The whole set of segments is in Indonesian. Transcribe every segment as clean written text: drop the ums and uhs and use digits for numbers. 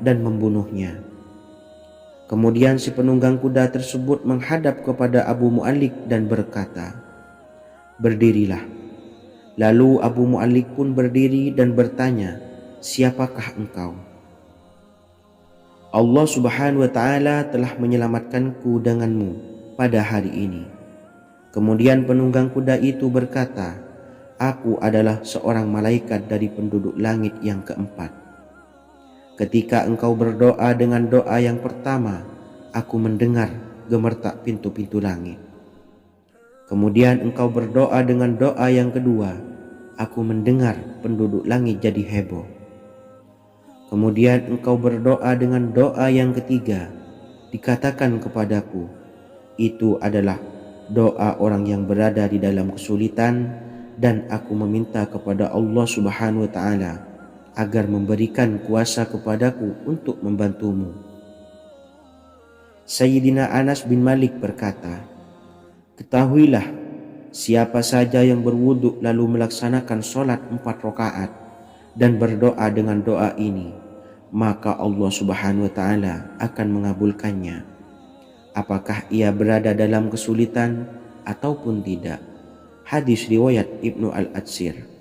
dan membunuhnya. Kemudian si penunggang kuda tersebut menghadap kepada Abu Mu'allik dan berkata, "Berdirilah." Lalu Abu Mu'allik pun berdiri dan bertanya, "Siapakah engkau?" "Allah Subhanahu wa Ta'ala telah menyelamatkanku denganmu pada hari ini." Kemudian penunggang kuda itu berkata, "Aku adalah seorang malaikat dari penduduk langit yang keempat. Ketika engkau berdoa dengan doa yang pertama, aku mendengar gemertak pintu-pintu langit. Kemudian engkau berdoa dengan doa yang kedua, aku mendengar penduduk langit jadi heboh. Kemudian engkau berdoa dengan doa yang ketiga, dikatakan kepadaku, itu adalah doa orang yang berada di dalam kesulitan, dan aku meminta kepada Allah Subhanahu wa Ta'ala agar memberikan kuasa kepadaku untuk membantumu." Sayyidina Anas bin Malik berkata, "Ketahuilah, siapa saja yang berwudu lalu melaksanakan sholat 4 rakaat dan berdoa dengan doa ini, maka Allah Subhanahu wa Ta'ala akan mengabulkannya, apakah ia berada dalam kesulitan ataupun tidak." Hadis riwayat Ibnu Al-Atsir.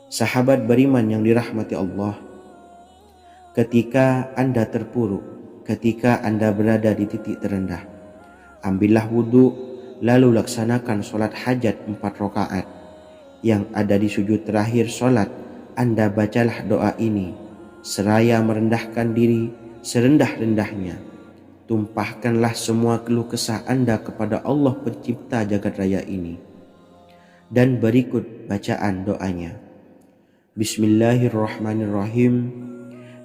Sahabat beriman yang dirahmati Allah, ketika Anda terpuruk, ketika Anda berada di titik terendah, ambillah wudhu, lalu laksanakan sholat hajat 4 rakaat. Yang ada di sujud terakhir sholat, Anda bacalah doa ini, seraya merendahkan diri serendah-rendahnya. Tumpahkanlah semua keluh kesah Anda kepada Allah pencipta jagat raya ini. Dan berikut bacaan doanya. Bismillahirrahmanirrahim.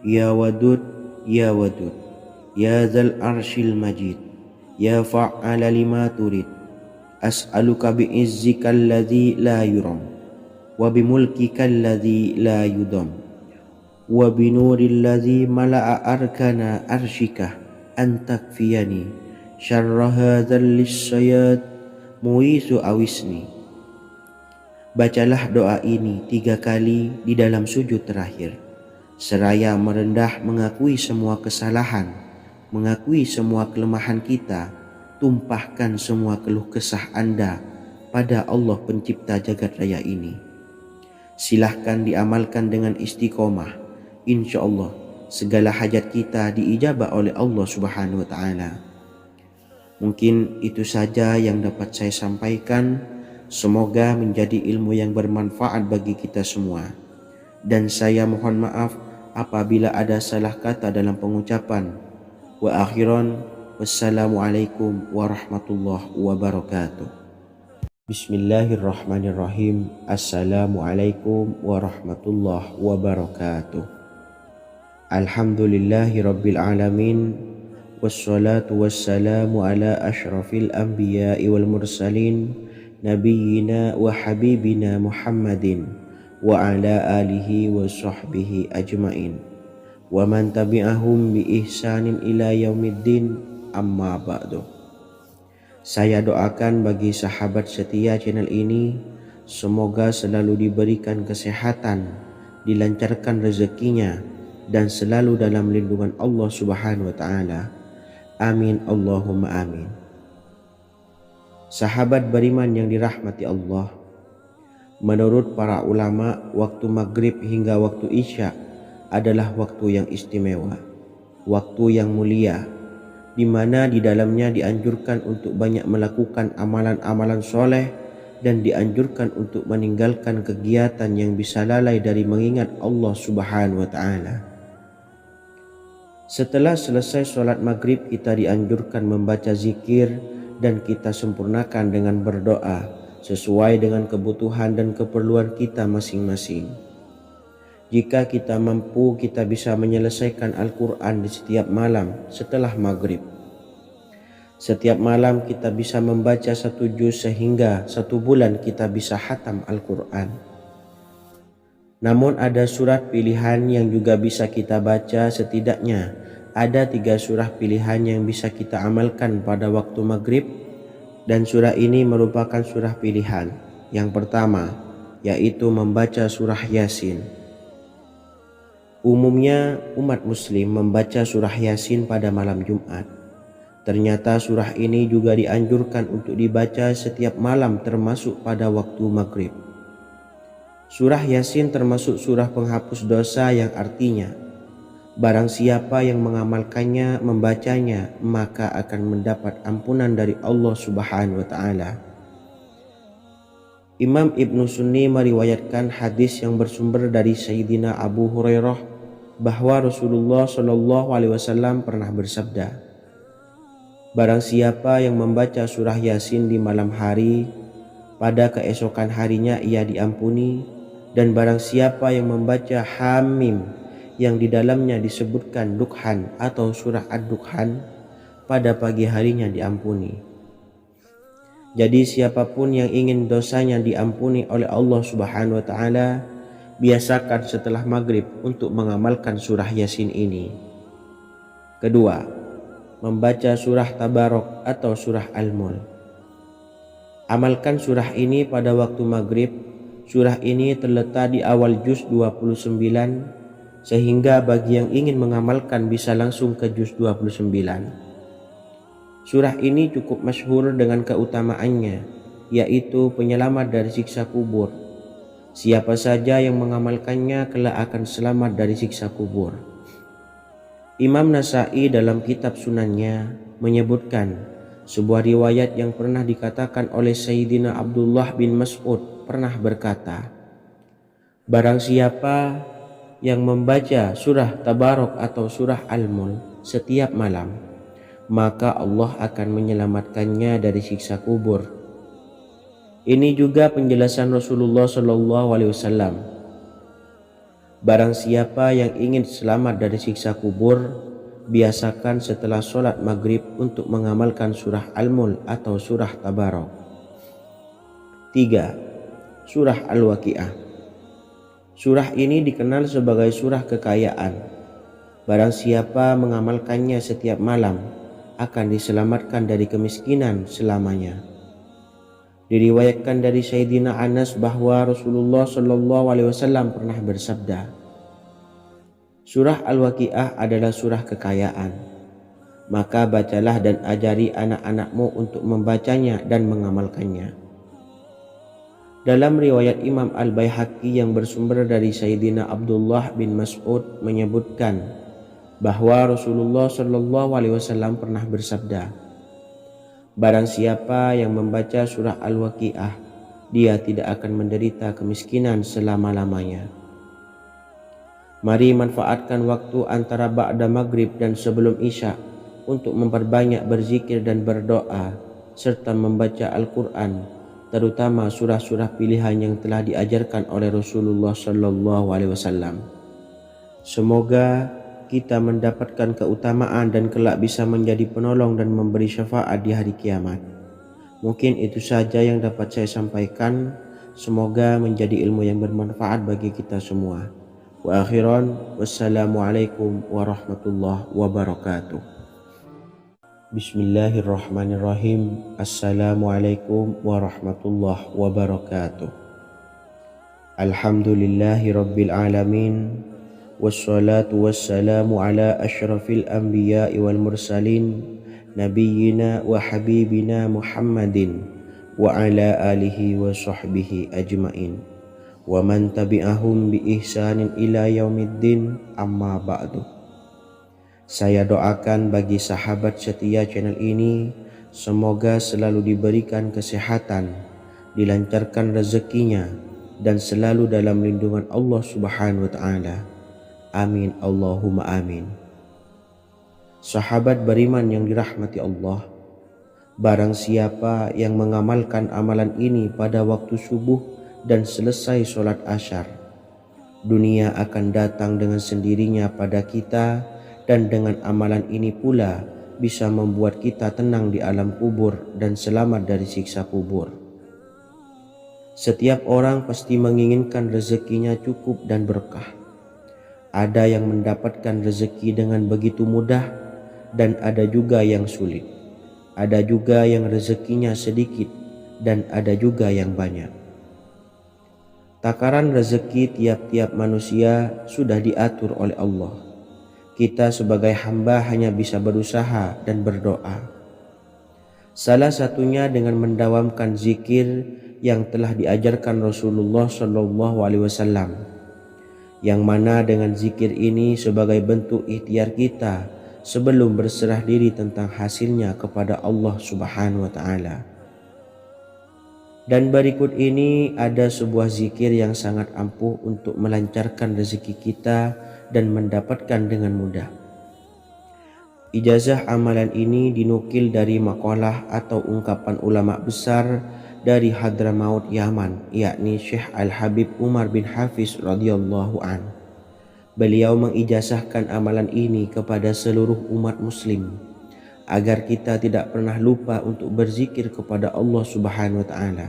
Ya Wadud, Ya Wadud, Ya Zal Arshil Majid, Ya Fa'ala lima turid, as'aluka bi'izzika alladhi la yuram, wa bimulkika alladhi la yudam, wa binuril ladhi mala'a arkana arshika, antakfiyani syarra hadzal lisyayat muisu awisni. Bacalah doa ini 3 kali di dalam sujud terakhir, seraya merendah mengakui semua kesalahan, mengakui semua kelemahan kita. Tumpahkan semua keluh kesah Anda pada Allah pencipta jagat raya ini. Silahkan diamalkan dengan istiqomah. Insya Allah segala hajat kita diijabah oleh Allah Subhanahu wa Ta'ala. Mungkin itu saja yang dapat saya sampaikan. Semoga menjadi ilmu yang bermanfaat bagi kita semua. Dan saya mohon maaf apabila ada salah kata dalam pengucapan. Wa akhiran, wassalamualaikum warahmatullahi wabarakatuh. Bismillahirrahmanirrahim. Assalamualaikum warahmatullahi wabarakatuh. Alhamdulillahi rabbil alamin, wassalatu wassalamu ala ashrafil anbiya'i wal mursalin, nabiyyina wa habibina Muhammadin wa ala alihi wa sahbihi ajmain, wa man tabi'ahum bi ihsanin ila yaumiddin, amma ba'du. Saya doakan bagi sahabat setia channel ini, semoga selalu diberikan kesehatan, dilancarkan rezekinya, dan selalu dalam lindungan Allah Subhanahu wa Ta'ala. Amin Allahumma amin. Sahabat beriman yang dirahmati Allah, menurut para ulama, waktu maghrib hingga waktu isya adalah waktu yang istimewa, waktu yang mulia, di mana di dalamnya dianjurkan untuk banyak melakukan amalan-amalan soleh dan dianjurkan untuk meninggalkan kegiatan yang bisa lalai dari mengingat Allah Subhanahu wa Ta'ala. Setelah selesai sholat maghrib, kita dianjurkan membaca zikir dan kita sempurnakan dengan berdoa sesuai dengan kebutuhan dan keperluan kita masing-masing. Jika kita mampu, kita bisa menyelesaikan Al-Quran di setiap malam setelah maghrib. Setiap malam kita bisa membaca 1 juz sehingga 1 bulan kita bisa khatam Al-Quran. Namun ada surat pilihan yang juga bisa kita baca. Setidaknya ada 3 surah pilihan yang bisa kita amalkan pada waktu maghrib, dan surah ini merupakan surah pilihan. Yang pertama yaitu membaca surah Yasin. Umumnya umat muslim membaca surah Yasin pada malam Jumat. Ternyata surah ini juga dianjurkan untuk dibaca setiap malam termasuk pada waktu maghrib. Surah Yasin termasuk surah penghapus dosa yang artinya barang siapa yang mengamalkannya, membacanya, maka akan mendapat ampunan dari Allah Subhanahu wa Ta'ala. Imam Ibnu Sunni meriwayatkan hadis yang bersumber dari Sayyidina Abu Hurairah bahwa Rasulullah Shallallahu Alaihi Wasallam pernah bersabda, barang siapa yang membaca surah Yasin di malam hari, pada keesokan harinya ia diampuni, dan barang siapa yang membaca Hamim yang di dalamnya disebutkan Dukhan atau surah Ad-Dukhan, pada pagi harinya diampuni. Jadi siapapun yang ingin dosanya diampuni oleh Allah Subhanahu wa Ta'ala, biasakan setelah maghrib untuk mengamalkan surah Yasin ini. Kedua, membaca surah Tabarok atau surah Al-Mulk. Amalkan surah ini pada waktu maghrib. Surah ini terletak di awal juz 29, sehingga bagi yang ingin mengamalkan bisa langsung ke juz 29. Surah ini cukup masyhur dengan keutamaannya, yaitu penyelamat dari siksa kubur. Siapa saja yang mengamalkannya kelak akan selamat dari siksa kubur. Imam Nasa'i dalam kitab Sunannya menyebutkan sebuah riwayat yang pernah dikatakan oleh Sayyidina Abdullah bin Mas'ud pernah berkata, barang siapa yang membaca surah Tabarok atau surah Al-Mulk setiap malam, maka Allah akan menyelamatkannya dari siksa kubur. Ini juga penjelasan Rasulullah Shallallahu Alaihi Wasallam. Barang siapa yang ingin selamat dari siksa kubur, biasakan setelah sholat maghrib untuk mengamalkan surah Al-Mulk atau surah Tabarok. 3. Surah Al-Waqi'ah. Surah ini dikenal sebagai surah kekayaan. Barang siapa mengamalkannya setiap malam, akan diselamatkan dari kemiskinan selamanya. Diriwayatkan dari Sayyidina Anas bahwa Rasulullah Shallallahu Alaihi Wasallam pernah bersabda, surah Al-Waqi'ah adalah surah kekayaan. Maka bacalah dan ajari anak-anakmu untuk membacanya dan mengamalkannya. Dalam riwayat Imam Al-Baihaqi yang bersumber dari Sayyidina Abdullah bin Mas'ud menyebutkan bahwa Rasulullah Shallallahu Alaihi Wasallam pernah bersabda, barang siapa yang membaca surah Al-Waqi'ah, dia tidak akan menderita kemiskinan selama-lamanya. Mari manfaatkan waktu antara ba'da maghrib dan sebelum isya untuk memperbanyak berzikir dan berdoa serta membaca Al-Quran, terutama surah-surah pilihan yang telah diajarkan oleh Rasulullah Shallallahu Alaihi Wasallam. Semoga kita mendapatkan keutamaan dan kelak bisa menjadi penolong dan memberi syafaat di hari kiamat. Mungkin itu saja yang dapat saya sampaikan. Semoga menjadi ilmu yang bermanfaat bagi kita semua. Wa akhiran, wassalamualaikum warahmatullahi wabarakatuh. Bismillahirrahmanirrahim. Assalamualaikum warahmatullahi wabarakatuh. Alhamdulillahi rabbil alamin. Wassalatu wassalamu ala ashrafil anbiya'i wal mursalin nabiyyina wa habibina Muhammadin wa ala alihi wa sahbihi ajmain wa man tabi'ahum bi ihsanin ila yaumiddin, amma ba'du. Saya doakan bagi sahabat setia channel ini, semoga selalu diberikan kesehatan, dilancarkan rezekinya, dan selalu dalam lindungan Allah Subhanahu wa Ta'ala. Amin Allahumma amin. Sahabat beriman yang dirahmati Allah, barang siapa yang mengamalkan amalan ini pada waktu subuh dan selesai sholat asyar, dunia akan datang dengan sendirinya pada kita, dan dengan amalan ini pula bisa membuat kita tenang di alam kubur dan selamat dari siksa kubur. Setiap orang pasti menginginkan rezekinya cukup dan berkah. Ada yang mendapatkan rezeki dengan begitu mudah, dan ada juga yang sulit. Ada juga yang rezekinya sedikit, dan ada juga yang banyak. Takaran rezeki tiap-tiap manusia sudah diatur oleh Allah. Kita sebagai hamba hanya bisa berusaha dan berdoa. Salah satunya dengan mendawamkan zikir yang telah diajarkan Rasulullah SAW, yang mana dengan zikir ini sebagai bentuk ikhtiar kita sebelum berserah diri tentang hasilnya kepada Allah Subhanahu wa Ta'ala. Dan berikut ini ada sebuah zikir yang sangat ampuh untuk melancarkan rezeki kita dan mendapatkan dengan mudah. Ijazah amalan ini dinukil dari makalah atau ungkapan ulama besar dari Hadramaut Yaman, yakni Syekh Al-Habib Umar bin Hafiz radhiyallahu an. Beliau mengijazahkan amalan ini kepada seluruh umat muslim agar kita tidak pernah lupa untuk berzikir kepada Allah Subhanahu wa Ta'ala.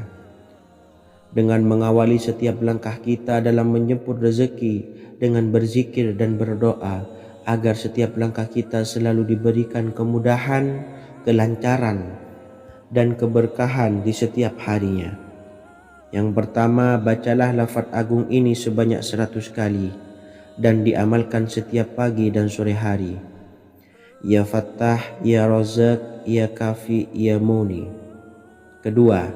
Dengan mengawali setiap langkah kita dalam menjemput rezeki dengan berzikir dan berdoa agar setiap langkah kita selalu diberikan kemudahan, kelancaran, dan keberkahan di setiap harinya. Yang pertama, bacalah lafaz agung ini sebanyak 100 kali dan diamalkan setiap pagi dan sore hari. Ya Fattah, Ya Razak, Ya Kafi, Ya Muni. Kedua,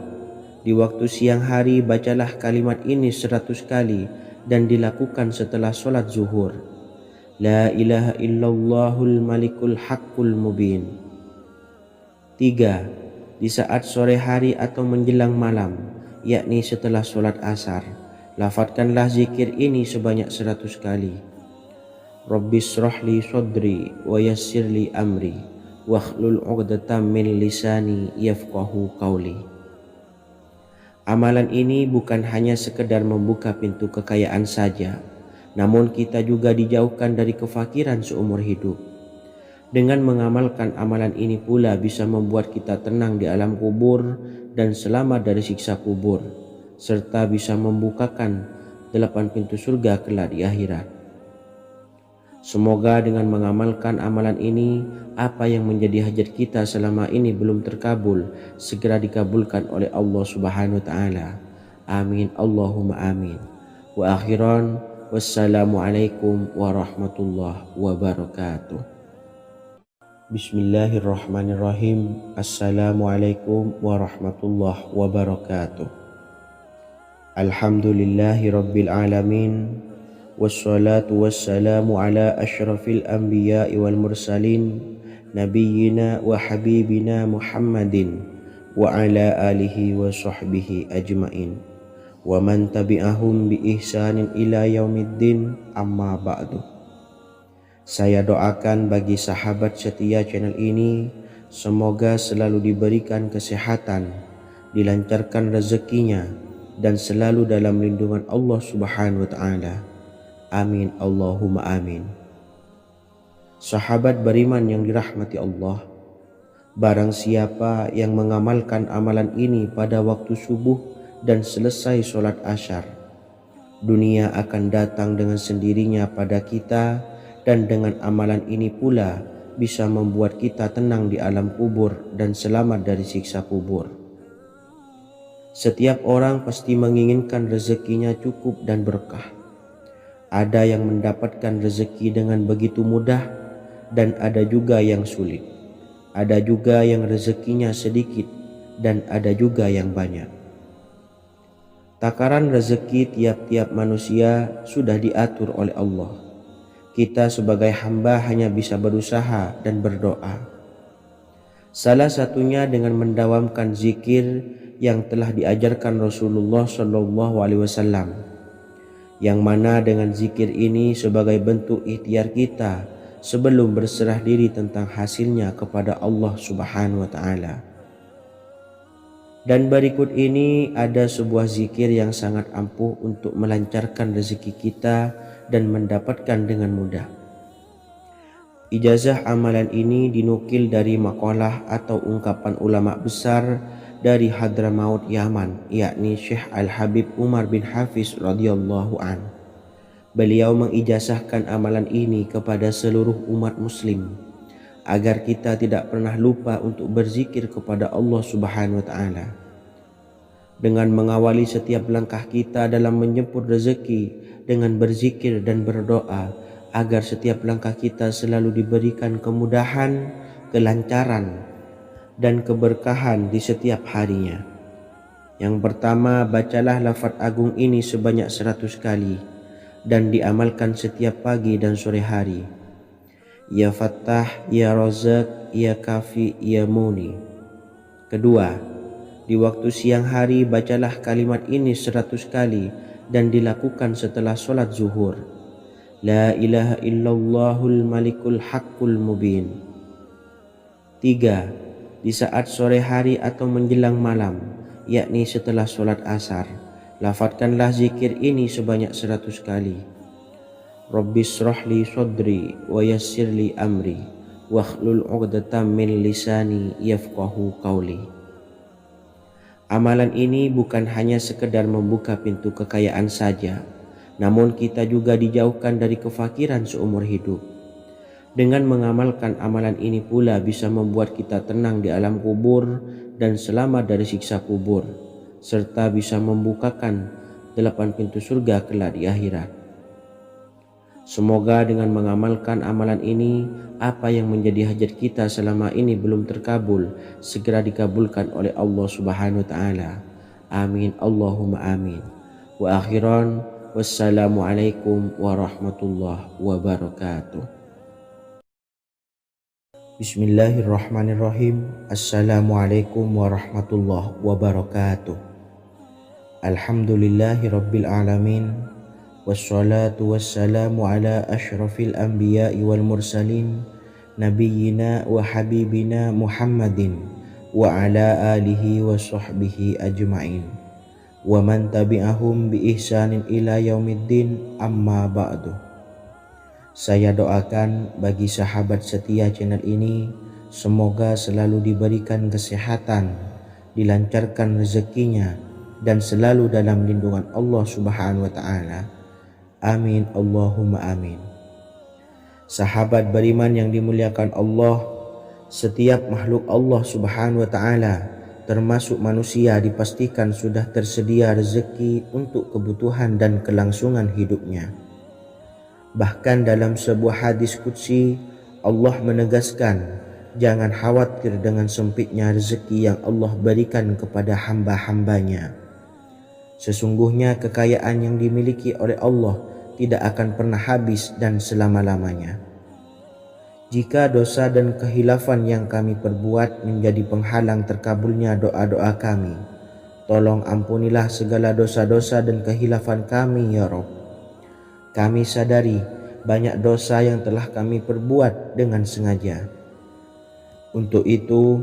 di waktu siang hari bacalah kalimat ini 100 kali dan dilakukan setelah sholat zuhur. La ilaha illallahul malikul haqqul mubin. Tiga, di saat sore hari atau menjelang malam, yakni setelah sholat asar, lafadzkanlah zikir ini sebanyak 100 kali. Rabbishrahli sodri wa yassirli amri wakhlul 'uqdatam min lisani yafqahu qawli. Amalan ini bukan hanya sekedar membuka pintu kekayaan saja, namun kita juga dijauhkan dari kefakiran seumur hidup. Dengan mengamalkan amalan ini pula bisa membuat kita tenang di alam kubur dan selamat dari siksa kubur, serta bisa membukakan 8 pintu surga kelak di akhirat. Semoga dengan mengamalkan amalan ini, apa yang menjadi hajat kita selama ini belum terkabul, segera dikabulkan oleh Allah Subhanahu wa Ta'ala. Amin Allahumma amin. Wa akhiran, wassalamualaikum warahmatullahi wabarakatuh. Bismillahirrahmanirrahim. Assalamualaikum warahmatullahi wabarakatuh. Alhamdulillahi rabbil alamin. Wassalatu wassalamu ala ashrafil anbiya'i wal mursalin nabiyyina wa habibina Muhammadin wa ala alihi wa sahbihi ajmain wa man tabi'ahum bi ihsanin ila yaumiddin, amma ba'du. Saya doakan bagi sahabat setia channel ini, semoga selalu diberikan kesehatan, dilancarkan rezekinya, dan selalu dalam lindungan Allah Subhanahu wa Ta'ala. Amin Allahumma amin. Sahabat beriman yang dirahmati Allah, barang siapa yang mengamalkan amalan ini pada waktu subuh dan selesai sholat asyar, dunia akan datang dengan sendirinya pada kita, dan dengan amalan ini pula bisa membuat kita tenang di alam kubur dan selamat dari siksa kubur. Setiap orang pasti menginginkan rezekinya cukup dan berkah. Ada yang mendapatkan rezeki dengan begitu mudah dan ada juga yang sulit. Ada juga yang rezekinya sedikit dan ada juga yang banyak. Takaran rezeki tiap-tiap manusia sudah diatur oleh Allah. Kita sebagai hamba hanya bisa berusaha dan berdoa. Salah satunya dengan mendawamkan zikir yang telah diajarkan Rasulullah SAW, yang mana dengan zikir ini sebagai bentuk ikhtiar kita sebelum berserah diri tentang hasilnya kepada Allah Subhanahu wa Ta'ala. Dan berikut ini ada sebuah zikir yang sangat ampuh untuk melancarkan rezeki kita dan mendapatkan dengan mudah. Ijazah amalan ini dinukil dari makalah atau ungkapan ulama besar dari Hadramaut Yaman, yakni Syekh Al-Habib Umar bin Hafiz radhiyallahu an. Beliau mengijazahkan amalan ini kepada seluruh umat muslim agar kita tidak pernah lupa untuk berzikir kepada Allah Subhanahu wa Ta'ala. dengan mengawali setiap langkah kita dalam menjemput rezeki dengan berzikir dan berdoa agar setiap langkah kita selalu diberikan kemudahan, kelancaran, dan keberkahan di setiap harinya. Yang pertama, bacalah lafaz agung ini sebanyak 100 kali dan diamalkan setiap pagi dan sore hari. Ya Fattah, Ya Razak, Ya Kafi, Ya Muni. Kedua, di waktu siang hari bacalah kalimat ini 100 kali dan dilakukan setelah sholat zuhur. La ilaha illallahul malikul haqqul mubin. Tiga, di saat sore hari atau menjelang malam, yakni setelah sholat asar, lafadzkanlah zikir ini sebanyak 100 kali. Rabbis shrahli sodri wa yassirli amri wakhlul 'uqdatam min lisani yafqahu qawli. Amalan ini bukan hanya sekedar membuka pintu kekayaan saja, namun kita juga dijauhkan dari kefakiran seumur hidup. Dengan mengamalkan amalan ini pula bisa membuat kita tenang di alam kubur dan selamat dari siksa kubur, serta bisa membukakan 8 pintu surga kelak di akhirat. Semoga dengan mengamalkan amalan ini, apa yang menjadi hajat kita selama ini belum terkabul, segera dikabulkan oleh Allah Subhanahu wa Ta'ala. Amin, Allahumma amin. Wa akhiran, wassalamualaikum warahmatullahi wabarakatuh. Bismillahirrahmanirrahim. Assalamualaikum warahmatullahi wabarakatuh. Alhamdulillahi rabbil alamin. Wassalatu wassalamu ala ashrafil anbiya'i wal mursalin nabiyyina wa habibina Muhammadin wa ala alihi wa sahbihi ajma'in wa man tabi'ahum bi ihsanin ila yaumiddin, amma ba'du. Saya doakan bagi sahabat setia channel ini, semoga selalu diberikan kesehatan, dilancarkan rezekinya, dan selalu dalam lindungan Allah Subhanahu wa Ta'ala. Amin, Allahumma amin. Sahabat beriman yang dimuliakan Allah, setiap makhluk Allah Subhanahu wa Ta'ala termasuk manusia dipastikan sudah tersedia rezeki untuk kebutuhan dan kelangsungan hidupnya. Bahkan dalam sebuah hadis qudsi, Allah menegaskan, jangan khawatir dengan sempitnya rezeki yang Allah berikan kepada hamba-hambanya. Sesungguhnya kekayaan yang dimiliki oleh Allah tidak akan pernah habis dan selama-lamanya. Jika dosa dan kehilafan yang kami perbuat menjadi penghalang terkabulnya doa-doa kami, tolong ampunilah segala dosa-dosa dan kehilafan kami ya Rabb. Kami sadari banyak dosa yang telah kami perbuat dengan sengaja. Untuk itu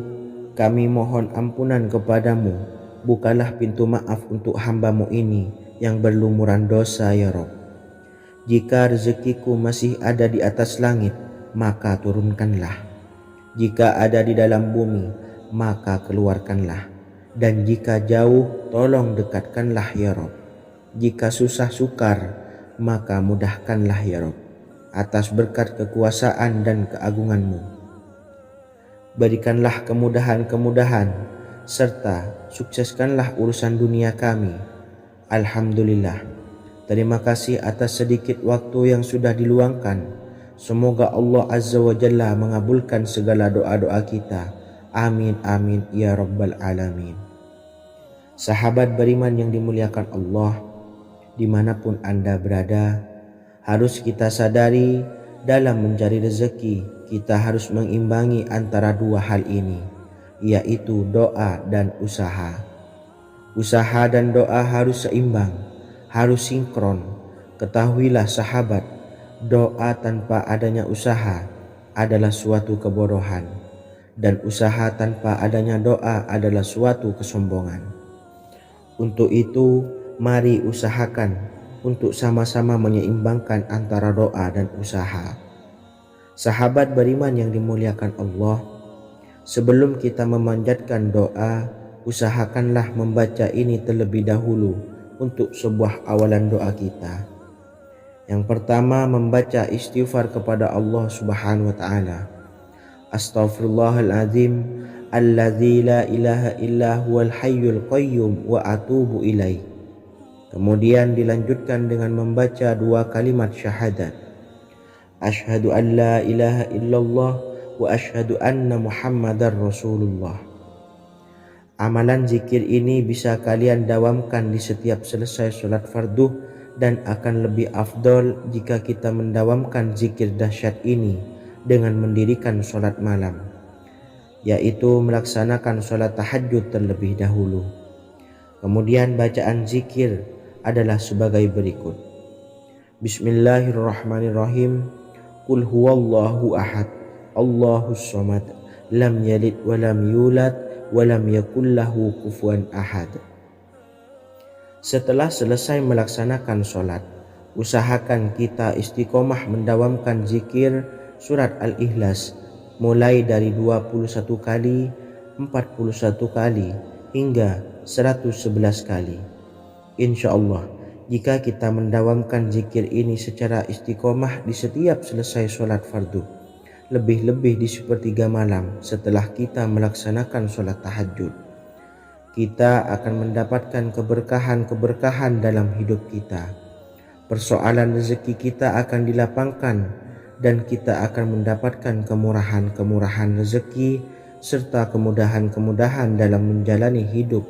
kami mohon ampunan kepadamu. Bukalah pintu maaf untuk hamba-Mu ini yang berlumuran dosa ya Rabb. Jika rezekiku masih ada di atas langit, maka turunkanlah. Jika ada di dalam bumi, maka keluarkanlah. Dan jika jauh, tolong dekatkanlah ya Rabb. Jika susah sukar, maka mudahkanlah ya Rabb, atas berkat kekuasaan dan keagungan-Mu. Berikanlah kemudahan-kemudahan, serta sukseskanlah urusan dunia kami. Alhamdulillah. Terima kasih atas sedikit waktu yang sudah diluangkan. Semoga Allah Azza wa Jalla mengabulkan segala doa-doa kita. Amin, amin, ya Rabbal Alamin. Sahabat beriman yang dimuliakan Allah, dimanapun Anda berada, harus kita sadari dalam mencari rezeki, kita harus mengimbangi antara dua hal ini, yaitu doa dan usaha. Usaha dan doa harus seimbang, harus sinkron. Ketahuilah sahabat, doa tanpa adanya usaha adalah suatu kebodohan, dan usaha tanpa adanya doa adalah suatu kesombongan. Untuk itu, mari usahakan untuk sama-sama menyeimbangkan antara doa dan usaha. Sahabat beriman yang dimuliakan Allah, sebelum kita memanjatkan doa, usahakanlah membaca ini terlebih dahulu untuk sebuah awalan doa kita. Yang pertama, membaca istighfar kepada Allah Subhanahu wa Ta'ala. Astaghfirullahaladzim, Allazi la ilaha illa huwal hayyul qayyum wa atubu ilaih. Kemudian dilanjutkan dengan membaca 2 kalimat syahadat. Asyhadu an la ilaha illallah wa asyhadu anna Muhammadar Rasulullah. Amalan zikir ini bisa kalian dawamkan di setiap selesai sholat fardu dan akan lebih afdol jika kita mendawamkan zikir dahsyat ini dengan mendirikan sholat malam, yaitu melaksanakan sholat tahajud terlebih dahulu. Kemudian bacaan zikir adalah sebagai berikut. Bismillahirrahmanirrahim. Qul huwallahu ahad, Allahus samad, lam yalid wa lam yulad wa lam yakul lahu kufuwan ahad. Setelah selesai melaksanakan sholat, usahakan kita istiqomah mendawamkan zikir surat Al-Ikhlas mulai dari 21 kali, 41 kali, hingga 111 kali. Insya Allah, jika kita mendawamkan zikir ini secara istiqomah di setiap selesai sholat fardu, lebih-lebih di sepertiga malam setelah kita melaksanakan sholat tahajud, kita akan mendapatkan keberkahan-keberkahan dalam hidup kita. Persoalan rezeki kita akan dilapangkan dan kita akan mendapatkan kemurahan-kemurahan rezeki serta kemudahan-kemudahan dalam menjalani hidup.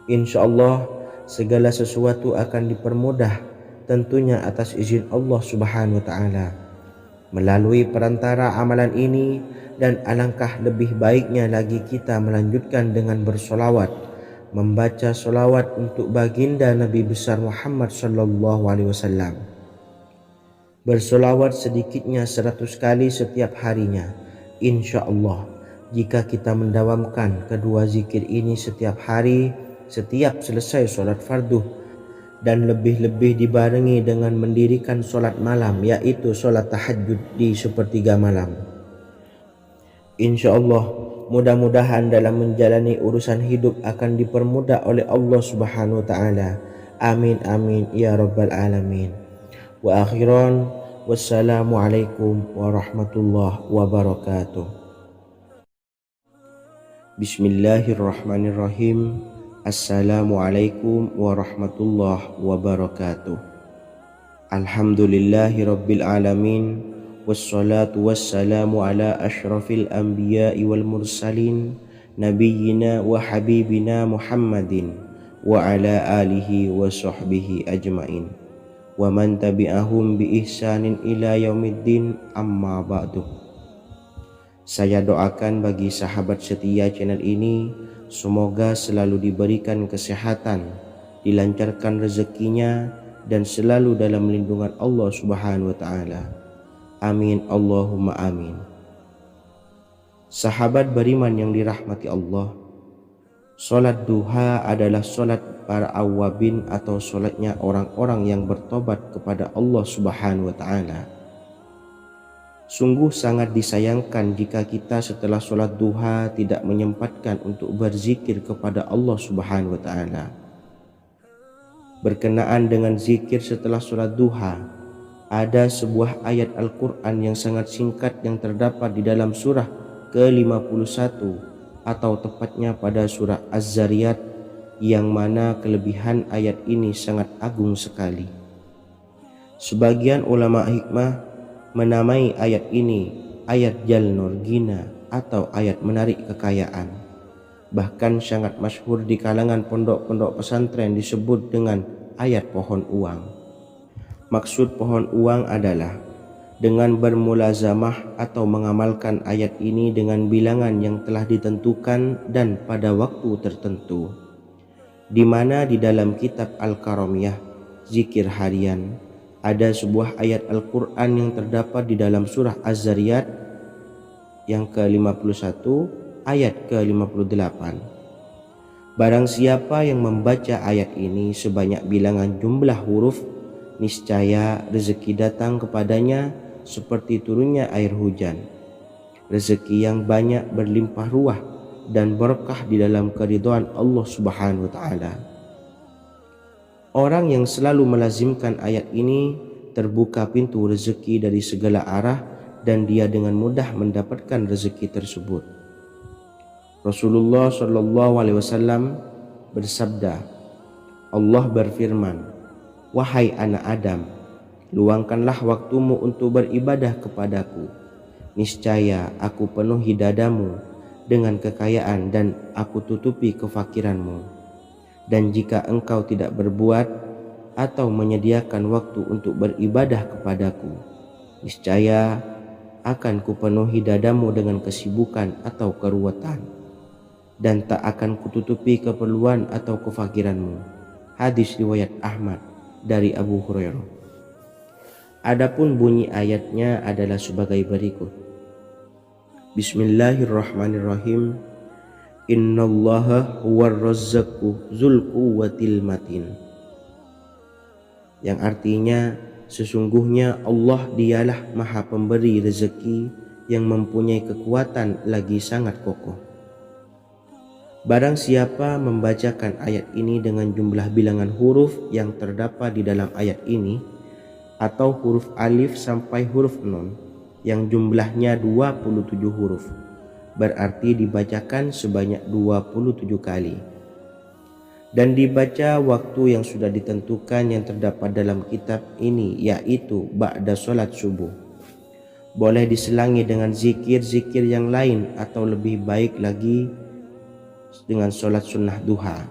Insya Allah segala sesuatu akan dipermudah, tentunya atas izin Allah Subhanahu wa Ta'ala. Melalui perantara amalan ini, dan alangkah lebih baiknya lagi kita melanjutkan dengan bersolawat, membaca solawat untuk baginda Nabi besar Muhammad sallallahu alaihi wasallam. Bersolawat sedikitnya 100 kali setiap harinya. Insya Allah, jika kita mendawamkan kedua zikir ini setiap hari, setiap selesai sholat fardu, dan lebih-lebih dibarengi dengan mendirikan sholat malam, yaitu sholat tahajud di sepertiga malam, insya Allah mudah-mudahan dalam menjalani urusan hidup akan dipermudah oleh Allah Subhanahu wa Ta'ala. Amin amin ya rabbal alamin. Wa akhiran, wassalamualaikum warahmatullahi wabarakatuh. Bismillahirrahmanirrahim. Assalamualaikum warahmatullahi wabarakatuh. Alhamdulillahi rabbil alamin, wassalatu wassalamu ala ashrafil anbiya'i wal mursalin, nabiyyina wa habibina Muhammadin wa ala alihi wa sahbihi ajmain, wa man tabi'ahum bi ihsanin ila yaumiddin, amma ba'du. Saya doakan bagi sahabat setia channel ini, semoga selalu diberikan kesehatan, dilancarkan rezekinya, dan selalu dalam lindungan Allah Subhanahu wa Ta'ala. Amin Allahumma amin. Sahabat beriman yang dirahmati Allah, sholat duha adalah sholat para awabin atau sholatnya orang-orang yang bertobat kepada Allah Subhanahu wa Ta'ala. Sungguh sangat disayangkan jika kita setelah sholat duha tidak menyempatkan untuk berzikir kepada Allah Subhanahu wa Ta'ala. Berkenaan dengan zikir setelah sholat duha, ada sebuah ayat Al-Quran yang sangat singkat yang terdapat di dalam surah ke-51 atau tepatnya pada surah Az-Zariyat, yang mana kelebihan ayat ini sangat agung sekali. Sebagian ulama hikmah menamai ayat ini ayat Jalnur Gina atau ayat menarik kekayaan. Bahkan sangat masyhur di kalangan pondok-pondok pesantren disebut dengan ayat pohon uang. Maksud pohon uang adalah dengan bermulazamah atau mengamalkan ayat ini dengan bilangan yang telah ditentukan dan pada waktu tertentu, di mana di dalam kitab Al-Karamiyah zikir harian ada sebuah ayat Al-Quran yang terdapat di dalam surah Az-Zariyat yang ke-51 ayat ke-58. Barang siapa yang membaca ayat ini sebanyak bilangan jumlah huruf, niscaya rezeki datang kepadanya seperti turunnya air hujan. Rezeki yang banyak berlimpah ruah dan berkah di dalam keridhaan Allah Subhanahu wa Ta'ala. Orang yang selalu melazimkan ayat ini terbuka pintu rezeki dari segala arah dan dia dengan mudah mendapatkan rezeki tersebut. Rasulullah Shallallahu Alaihi Wasallam bersabda, Allah berfirman, wahai anak Adam, luangkanlah waktumu untuk beribadah kepadaku. Niscaya aku penuhi dadamu dengan kekayaan dan aku tutupi kefakiranmu. Dan jika engkau tidak berbuat atau menyediakan waktu untuk beribadah kepadaku, niscaya akan kupenuhi dadamu dengan kesibukan atau keruwetan, dan tak akan kututupi keperluan atau kefakiranmu. Hadis riwayat Ahmad dari Abu Hurairah. Adapun bunyi ayatnya adalah sebagai berikut. Bismillahirrahmanirrahim. Innallaha huwar razzaqu dzul quwwatil matin. Yang artinya, sesungguhnya Allah dialah maha pemberi rezeki yang mempunyai kekuatan lagi sangat kokoh. Barang siapa membacakan ayat ini dengan jumlah bilangan huruf yang terdapat di dalam ayat ini, atau huruf alif sampai huruf nun yang jumlahnya 27 huruf, berarti dibacakan sebanyak 27 kali. Dan dibaca waktu yang sudah ditentukan yang terdapat dalam kitab ini, yaitu ba'da sholat subuh. Boleh diselangi dengan zikir-zikir yang lain, atau lebih baik lagi dengan sholat sunnah duha.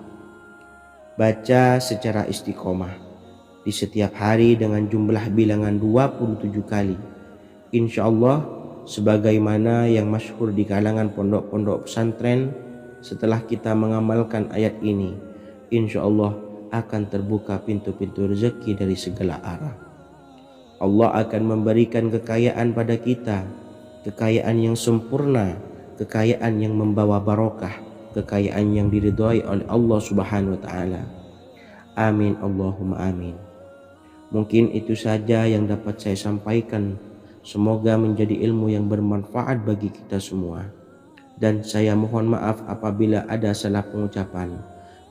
Baca secara istiqomah di setiap hari dengan jumlah bilangan 27 kali. Insya Allah, sebagaimana yang masyhur di kalangan pondok-pondok pesantren, setelah kita mengamalkan ayat ini, insya Allah akan terbuka pintu-pintu rezeki dari segala arah. Allah akan memberikan kekayaan pada kita, kekayaan yang sempurna, kekayaan yang membawa barokah, kekayaan yang diridhai oleh Allah Subhanahu wa taala. Amin Allahumma amin. Mungkin itu saja yang dapat saya sampaikan. Semoga menjadi ilmu yang bermanfaat bagi kita semua. Dan saya mohon maaf apabila ada salah pengucapan.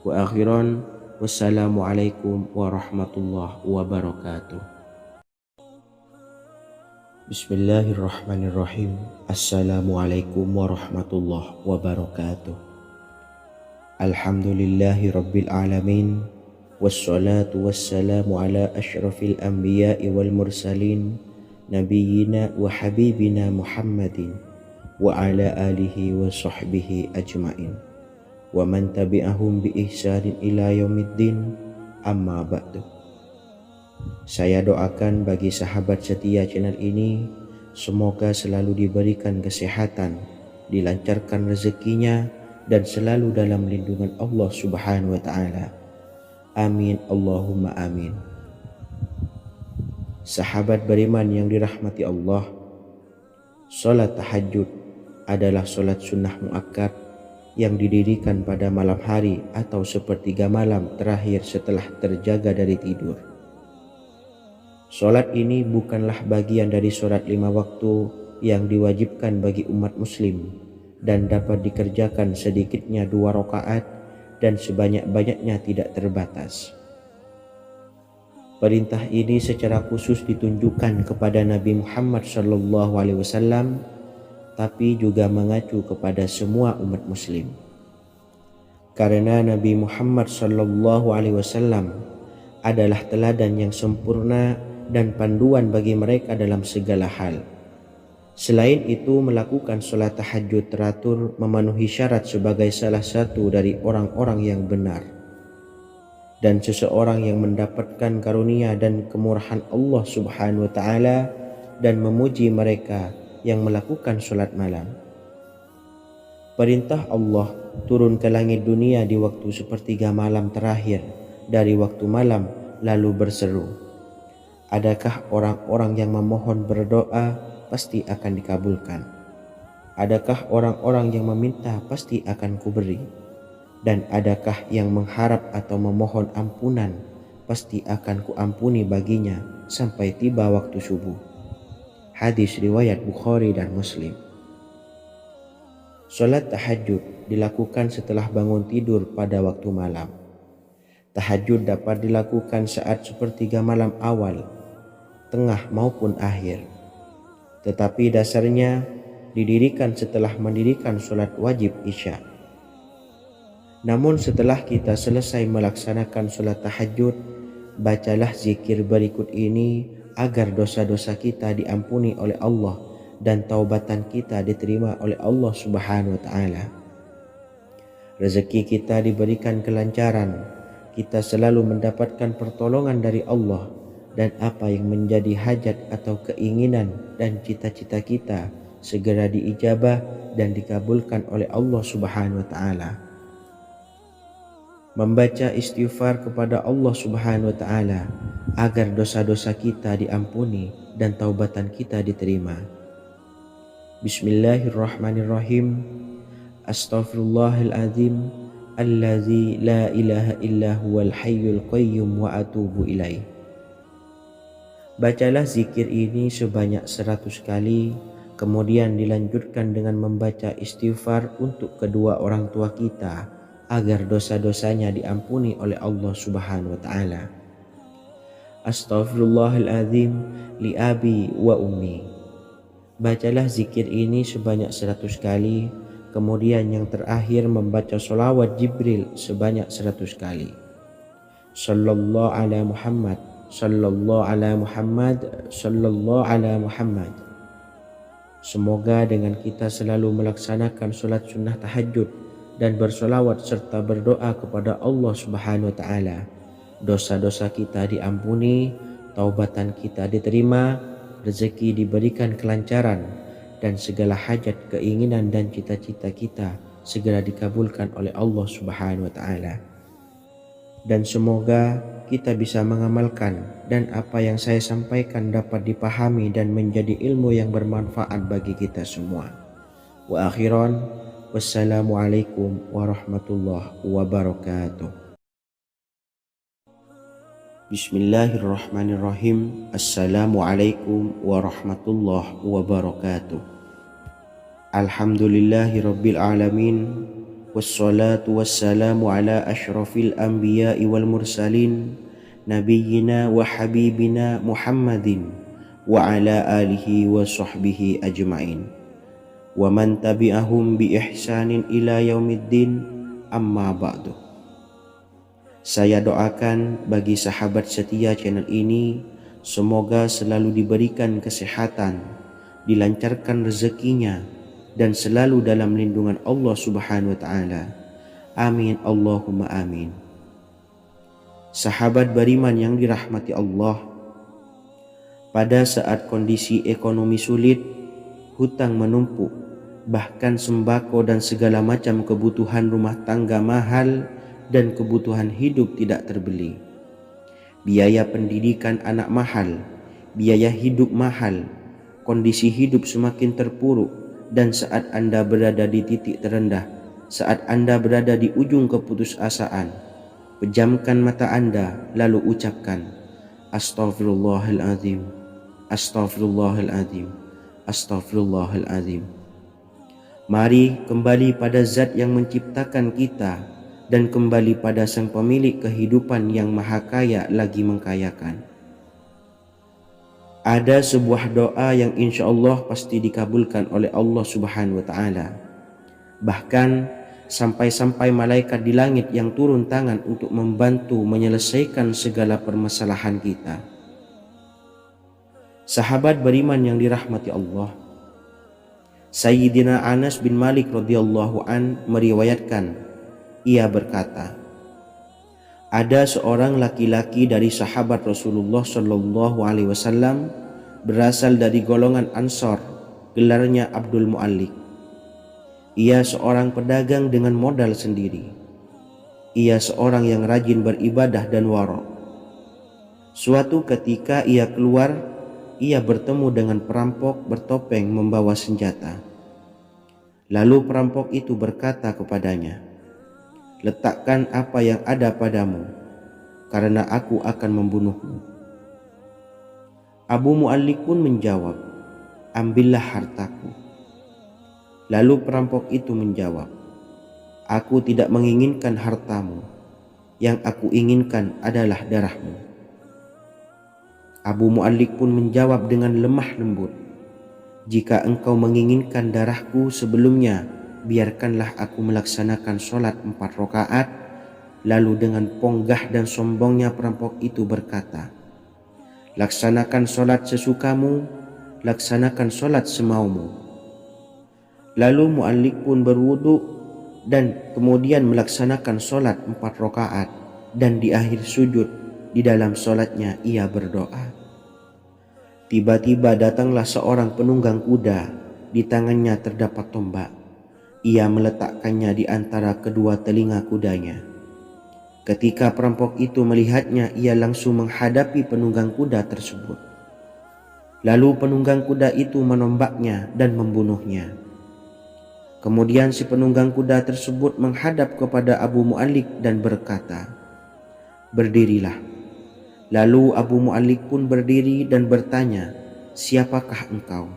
Wa akhiran, wassalamualaikum warahmatullahi wabarakatuh. Bismillahirrahmanirrahim. Assalamualaikum warahmatullahi wabarakatuh. Alhamdulillahi rabbil alamin. Wassalatu wassalamu ala ashrafil anbiya'i wal mursalin, Nabiyyina wa habibina Muhammadin wa ala alihi wa sahbihi ajmain wa man tabi'ahum bi ihsanin ila yaumiddin, amma ba'du. Saya doakan bagi sahabat setia channel ini, semoga selalu diberikan kesehatan, dilancarkan rezekinya, dan selalu dalam lindungan Allah Subhanahu wa taala. Amin Allahumma amin. Sahabat beriman yang dirahmati Allah, salat tahajud adalah salat sunnah muakkad yang didirikan pada malam hari atau sepertiga malam terakhir setelah terjaga dari tidur. Salat ini bukanlah bagian dari salat 5 waktu yang diwajibkan bagi umat muslim dan dapat dikerjakan sedikitnya 2 rakaat dan sebanyak-banyaknya tidak terbatas. Perintah ini secara khusus ditunjukkan kepada Nabi Muhammad SAW, tapi juga mengacu kepada semua umat muslim. Karena Nabi Muhammad SAW adalah teladan yang sempurna dan panduan bagi mereka dalam segala hal. Selain itu, melakukan sholat tahajud teratur memenuhi syarat sebagai salah satu dari orang-orang yang benar. Dan seseorang yang mendapatkan karunia dan kemurahan Allah Subhanahu wa taala dan memuji mereka yang melakukan sholat malam. Perintah Allah turun ke langit dunia di waktu sepertiga malam terakhir dari waktu malam, lalu berseru, adakah orang-orang yang memohon berdoa pasti akan dikabulkan? Adakah orang-orang yang meminta pasti akan kuberi? Dan adakah yang mengharap atau memohon ampunan pasti akan kuampuni baginya sampai tiba waktu subuh. Hadis riwayat Bukhari dan Muslim. Salat tahajud dilakukan setelah bangun tidur pada waktu malam. Tahajud dapat dilakukan saat sepertiga malam awal, tengah maupun akhir. Tetapi dasarnya didirikan setelah mendirikan salat wajib Isya. Namun setelah kita selesai melaksanakan sholat tahajud, bacalah zikir berikut ini agar dosa-dosa kita diampuni oleh Allah dan taubatan kita diterima oleh Allah Subhanahu wa taala. Rezeki kita diberikan kelancaran, kita selalu mendapatkan pertolongan dari Allah, dan apa yang menjadi hajat atau keinginan dan cita-cita kita segera diijabah dan dikabulkan oleh Allah Subhanahu wa taala. Membaca istighfar kepada Allah Subhanahu wa taala agar dosa-dosa kita diampuni dan taubatan kita diterima. Bismillahirrahmanirrahim. Astaghfirullahaladzim allazi la ilaha illa huwal hayyul qayyum wa atubu ilaih. Bacalah zikir ini sebanyak 100 kali, kemudian dilanjutkan dengan membaca istighfar untuk kedua orang tua kita agar dosa-dosanya diampuni oleh Allah Subhanahu wa taala. Astaghfirullahaladzim li abi wa ummi. Bacalah zikir ini sebanyak 100 kali, kemudian yang terakhir membaca sholawat Jibril sebanyak 100 kali. Sallallahu ala Muhammad, sallallahu ala Muhammad, sallallahu ala Muhammad. Semoga dengan kita selalu melaksanakan sholat sunnah tahajud dan bersolawat serta berdoa kepada Allah Subhanahu wa taala, dosa-dosa kita diampuni, taubatan kita diterima, rezeki diberikan kelancaran, dan segala hajat, keinginan dan cita-cita kita segera dikabulkan oleh Allah Subhanahu wa taala. Dan semoga kita bisa mengamalkan dan apa yang saya sampaikan dapat dipahami dan menjadi ilmu yang bermanfaat bagi kita semua. Wa akhiran, wassalamualaikum warahmatullahi wabarakatuh. Bismillahirrahmanirrahim. Assalamualaikum warahmatullahi wabarakatuh. Alhamdulillahi rabbil alamin, wassalatu wassalamu ala ashrafil anbiya'i wal mursalin, nabiyyina wa habibina Muhammadin wa ala alihi wa sahbihi ajma'in, wa man tabi'ahum bi ihsanin ila yaumiddin, amma ba'du. Saya doakan bagi sahabat setia channel ini, semoga selalu diberikan kesehatan, dilancarkan rezekinya, dan selalu dalam lindungan Allah Subhanahu wa taala. Amin Allahumma amin. Sahabat beriman yang dirahmati Allah, pada saat kondisi ekonomi sulit, hutang menumpuk, bahkan sembako dan segala macam kebutuhan rumah tangga mahal dan kebutuhan hidup tidak terbeli. Biaya pendidikan anak mahal, biaya hidup mahal, kondisi hidup semakin terpuruk, dan saat Anda berada di titik terendah, saat Anda berada di ujung keputusasaan, pejamkan mata Anda lalu ucapkan Astaghfirullahaladzim, Astaghfirullahaladzim, Astaghfirullahaladzim. Mari kembali pada Zat yang menciptakan kita dan kembali pada Sang Pemilik kehidupan yang maha kaya lagi mengkayakan. Ada sebuah doa yang insya Allah pasti dikabulkan oleh Allah Subhanahu wa taala. Bahkan sampai-sampai malaikat di langit yang turun tangan untuk membantu menyelesaikan segala permasalahan kita. Sahabat beriman yang dirahmati Allah, Sayyidina Anas bin Malik radhiyallahu an meriwayatkan, ia berkata, ada seorang laki-laki dari sahabat Rasulullah Shallallahu Alaihi Wasallam berasal dari golongan Ansor, gelarnya Abdul Mu'allik. Ia seorang pedagang dengan modal sendiri. Ia seorang yang rajin beribadah dan wara'. Suatu ketika ia keluar, ia bertemu dengan perampok bertopeng membawa senjata. Lalu perampok itu berkata kepadanya, letakkan apa yang ada padamu, karena aku akan membunuhmu. Abu Mu'allik pun menjawab, ambillah hartaku. Lalu perampok itu menjawab, aku tidak menginginkan hartamu, yang aku inginkan adalah darahmu. Abu Mu'allik pun menjawab dengan lemah lembut, jika engkau menginginkan darahku sebelumnya, biarkanlah aku melaksanakan sholat 4 rakaat. Lalu dengan ponggah dan sombongnya perampok itu berkata, laksanakan sholat sesukamu, laksanakan sholat semaumu. Lalu mu'allik pun berwudu dan kemudian melaksanakan sholat 4 rakaat, dan di akhir sujud di dalam sholatnya ia berdoa. Tiba-tiba datanglah seorang penunggang kuda, di tangannya terdapat tombak. Ia meletakkannya di antara kedua telinga kudanya. Ketika perampok itu melihatnya, ia langsung menghadapi penunggang kuda tersebut. Lalu penunggang kuda itu menombaknya dan membunuhnya. Kemudian si penunggang kuda tersebut menghadap kepada Abu Mu'allik dan berkata, berdirilah. Lalu Abu Mu'allik pun berdiri dan bertanya, siapakah engkau?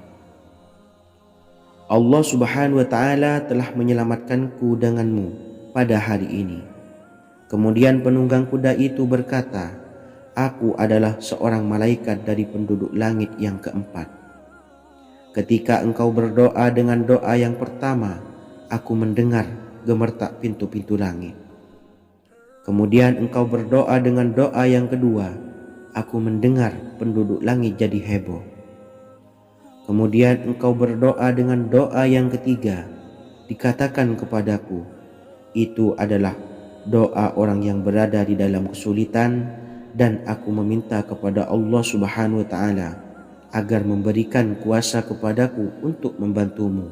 Allah Subhanahu wa ta'ala telah menyelamatkanku denganmu pada hari ini. Kemudian penunggang kuda itu berkata, aku adalah seorang malaikat dari penduduk langit yang keempat. Ketika engkau berdoa dengan doa yang pertama, aku mendengar gemertak pintu-pintu langit. Kemudian engkau berdoa dengan doa yang kedua, aku mendengar penduduk langit jadi heboh. Kemudian engkau berdoa dengan doa yang ketiga, dikatakan kepadaku, itu adalah doa orang yang berada di dalam kesulitan, dan aku meminta kepada Allah Subhanahu wa ta'ala agar memberikan kuasa kepadaku untuk membantumu.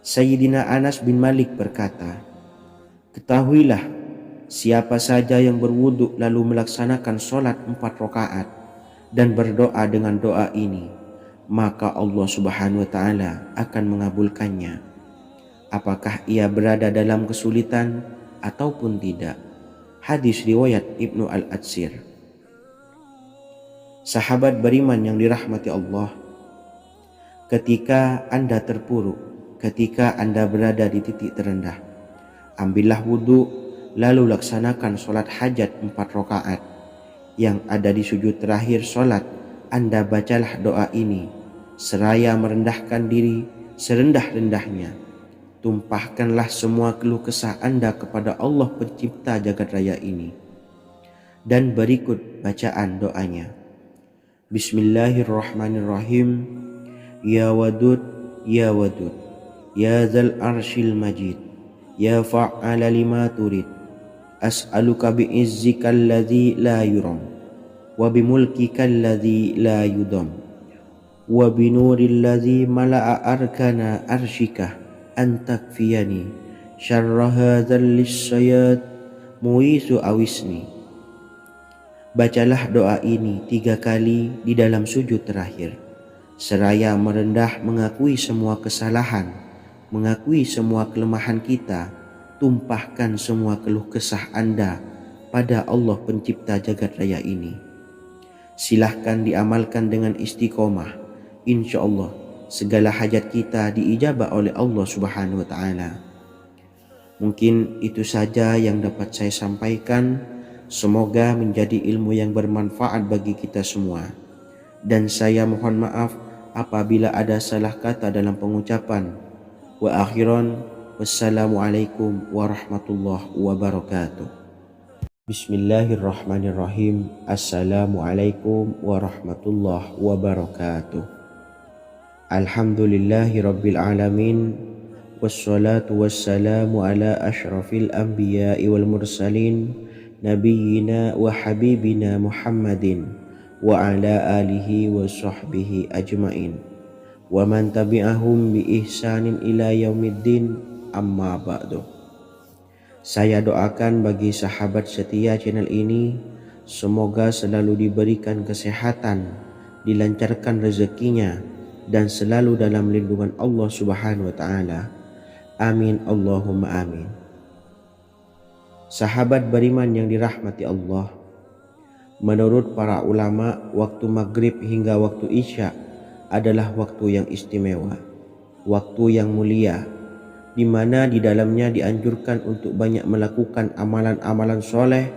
Sayyidina Anas bin Malik berkata, ketahuilah, siapa saja yang berwudu lalu melaksanakan sholat 4 rakaat dan berdoa dengan doa ini, maka Allah Subhanahu wa ta'ala akan mengabulkannya, apakah ia berada dalam kesulitan ataupun tidak. Hadis riwayat Ibnu Al-Atsir. Sahabat beriman yang dirahmati Allah, ketika Anda terpuruk, ketika Anda berada di titik terendah, ambillah wudu, lalu laksanakan sholat hajat 4 rakaat. Yang ada di sujud terakhir sholat, Anda bacalah doa ini, seraya merendahkan diri serendah-rendahnya. Tumpahkanlah semua keluh kesah Anda kepada Allah pencipta jagat raya ini. Dan berikut bacaan doanya. Bismillahirrahmanirrahim. Ya Wadud, Ya Wadud, Ya Dzal Arsyil Majid, Ya Fa'ala lima turid, as'aluka bi'izzikal ladzi la yuram, wa bimulkikal ladzi la yudam, wa binuril ladzi mala'a arkana arsyikah, antakfiyani syarra hadzal lisyayat muisu awisni. Bacalah doa ini 3 kali di dalam sujud terakhir, seraya merendah mengakui semua kesalahan, mengakui semua kelemahan kita. Tumpahkan semua keluh kesah Anda pada Allah pencipta jagat raya ini. Silahkan diamalkan dengan istiqomah. Insya Allah segala hajat kita diijabah oleh Allah Subhanahu wa ta'ala. Mungkin itu saja yang dapat saya sampaikan. Semoga menjadi ilmu yang bermanfaat bagi kita semua. Dan saya mohon maaf apabila ada salah kata dalam pengucapan. Wa akhiran, wassalamualaikum warahmatullahi wabarakatuh. Bismillahirrahmanirrahim. Assalamualaikum warahmatullahi wabarakatuh. Alhamdulillahi rabbil alamin, wassalatu wassalamu ala ashrafil anbiya'i wal mursalin, nabiyyina wa habibina Muhammadin wa ala alihi wa sahbihi ajmain, wa man tabi'ahum bi ihsanin ila yaumiddin, amma ba'du. Saya doakan bagi sahabat setia channel ini, semoga selalu diberikan kesehatan, dilancarkan rezekinya, dan selalu dalam lindungan Allah Subhanahu wa ta'ala. Amin Allahumma amin. Sahabat beriman yang dirahmati Allah, menurut para ulama, waktu maghrib hingga waktu isya adalah waktu yang istimewa, waktu yang mulia, di mana di dalamnya dianjurkan untuk banyak melakukan amalan-amalan soleh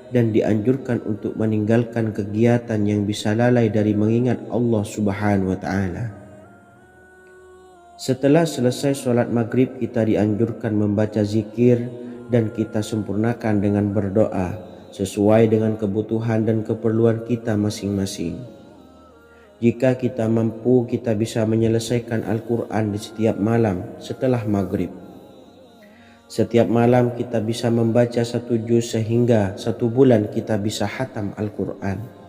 dan dianjurkan untuk meninggalkan kegiatan yang bisa lalai dari mengingat Allah Subhanahu wa ta'ala. Setelah selesai sholat maghrib, kita dianjurkan membaca zikir dan kita sempurnakan dengan berdoa sesuai dengan kebutuhan dan keperluan kita masing-masing. Jika kita mampu, kita bisa menyelesaikan Al-Quran di setiap malam setelah maghrib. Setiap malam kita bisa membaca 1 juz sehingga 1 bulan kita bisa khatam Al-Quran.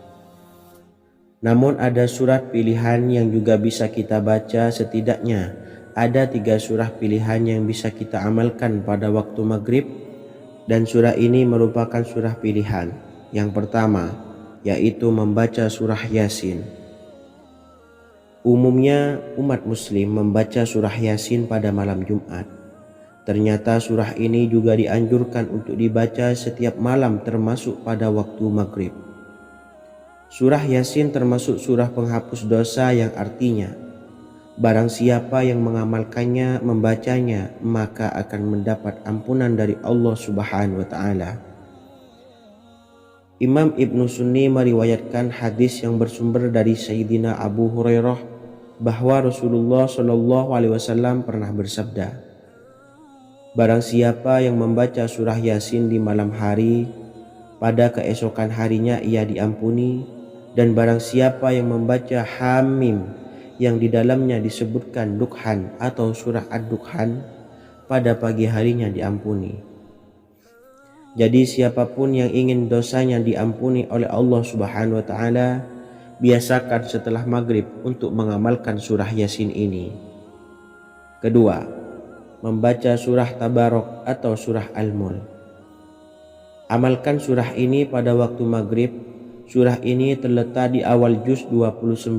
Namun ada surat pilihan yang juga bisa kita baca. Setidaknya ada 3 surah pilihan yang bisa kita amalkan pada waktu maghrib, dan surah ini merupakan surah pilihan. Yang pertama yaitu membaca surah Yasin. Umumnya umat muslim membaca surah Yasin pada malam Jumat. Ternyata surah ini juga dianjurkan untuk dibaca setiap malam termasuk pada waktu maghrib. Surah Yasin termasuk surah penghapus dosa yang artinya barang siapa yang mengamalkannya, membacanya, maka akan mendapat ampunan dari Allah Subhanahu wa taala. Imam Ibnu Sunni meriwayatkan hadis yang bersumber dari Sayyidina Abu Hurairah bahwa Rasulullah Shallallahu alaihi wasallam pernah bersabda, barang siapa yang membaca surah Yasin di malam hari, pada keesokan harinya ia diampuni. Dan barang siapa yang membaca Hamim yang di dalamnya disebutkan Dukhan atau surah Ad-Dukhan, pada pagi harinya diampuni. Jadi siapapun yang ingin dosanya diampuni oleh Allah Subhanahu wa taala, biasakan setelah maghrib untuk mengamalkan surah Yasin ini. Kedua, membaca surah Tabarok atau surah Al-Mulk. Amalkan surah ini pada waktu maghrib. Surah ini terletak di awal juz 29,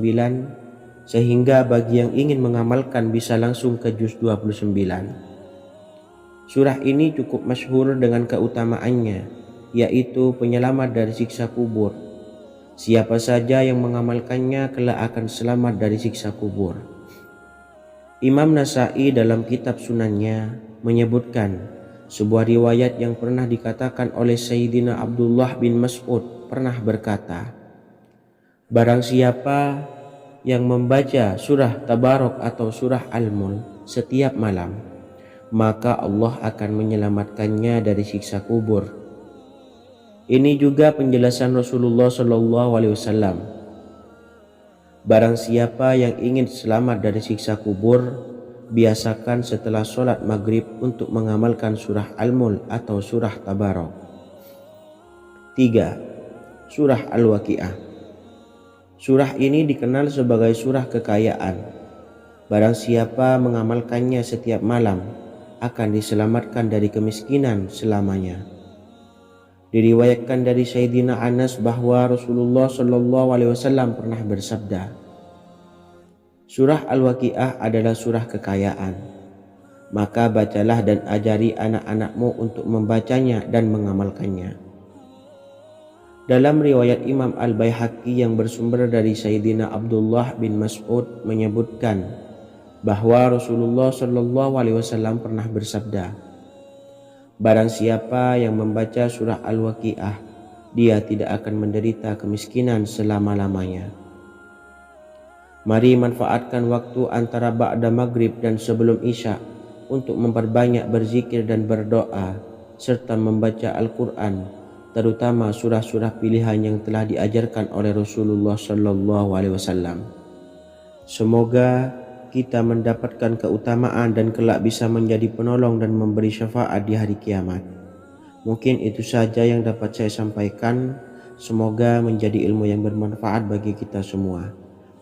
sehingga bagi yang ingin mengamalkan bisa langsung ke juz 29. Surah ini cukup masyhur dengan keutamaannya, yaitu penyelamat dari siksa kubur. Siapa saja yang mengamalkannya kelak akan selamat dari siksa kubur. Imam Nasa'i dalam kitab Sunannya menyebutkan sebuah riwayat yang pernah dikatakan oleh Sayyidina Abdullah bin Mas'ud pernah berkata, barang siapa yang membaca surah Tabarok atau surah Al-Mulk setiap malam, maka Allah akan menyelamatkannya dari siksa kubur. Ini juga penjelasan Rasulullah Shallallahu alaihi wasallam. Barang siapa yang ingin selamat dari siksa kubur, biasakan setelah sholat maghrib untuk mengamalkan surah Al-Mulk atau surah Tabarok. 3. Surah Al-Waqiah. Surah ini dikenal sebagai surah kekayaan. Barang siapa mengamalkannya setiap malam akan diselamatkan dari kemiskinan selamanya. Diriwayatkan dari Sayyidina Anas bahwa Rasulullah Shallallahu alaihi wasallam pernah bersabda, surah Al-Waqiah adalah surah kekayaan. Maka bacalah dan ajari anak-anakmu untuk membacanya dan mengamalkannya. Dalam riwayat Imam Al-Baihaqi yang bersumber dari Sayyidina Abdullah bin Mas'ud menyebutkan bahwa Rasulullah Shallallahu alaihi wasallam pernah bersabda, barang siapa yang membaca surah Al-Waqiah, dia tidak akan menderita kemiskinan selama-lamanya. Mari manfaatkan waktu antara ba'da maghrib dan sebelum isya untuk memperbanyak berzikir dan berdoa serta membaca Al-Quran, terutama surah-surah pilihan yang telah diajarkan oleh Rasulullah Shallallahu alaihi wasallam. Semoga kita mendapatkan keutamaan dan kelak bisa menjadi penolong dan memberi syafaat di hari kiamat. Mungkin itu saja yang dapat saya sampaikan. Semoga menjadi ilmu yang bermanfaat bagi kita semua.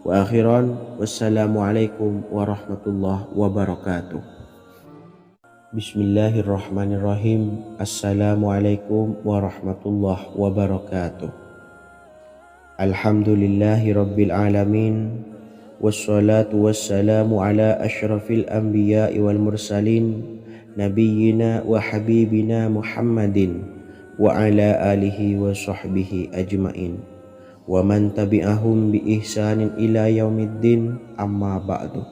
Wa akhiran, wassalamualaikum warahmatullahi wabarakatuh. Bismillahirrahmanirrahim. Assalamualaikum warahmatullahi wabarakatuh. Alhamdulillahi rabbil alamin. Wassalatu wassalamu ala ashrafil anbiya'i wal mursalin, nabiyyina wa habibina Muhammadin wa ala alihi wa sahbihi ajmain, wa man tabi'ahum bi ihsanin ila yaumiddin, amma ba'du.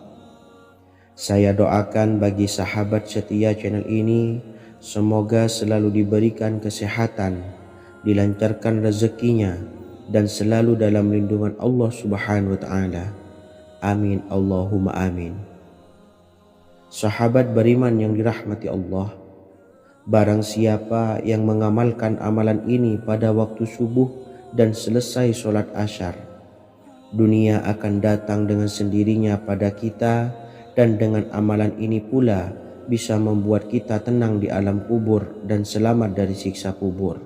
Saya doakan bagi sahabat setia channel ini, semoga selalu diberikan kesehatan, dilancarkan rezekinya, dan selalu dalam lindungan Allah Subhanahu wa taala. Amin Allahumma amin. Sahabat beriman yang dirahmati Allah, barang siapa yang mengamalkan amalan ini pada waktu subuh dan selesai sholat asyar, dunia akan datang dengan sendirinya pada kita, dan dengan amalan ini pula bisa membuat kita tenang di alam kubur dan selamat dari siksa kubur.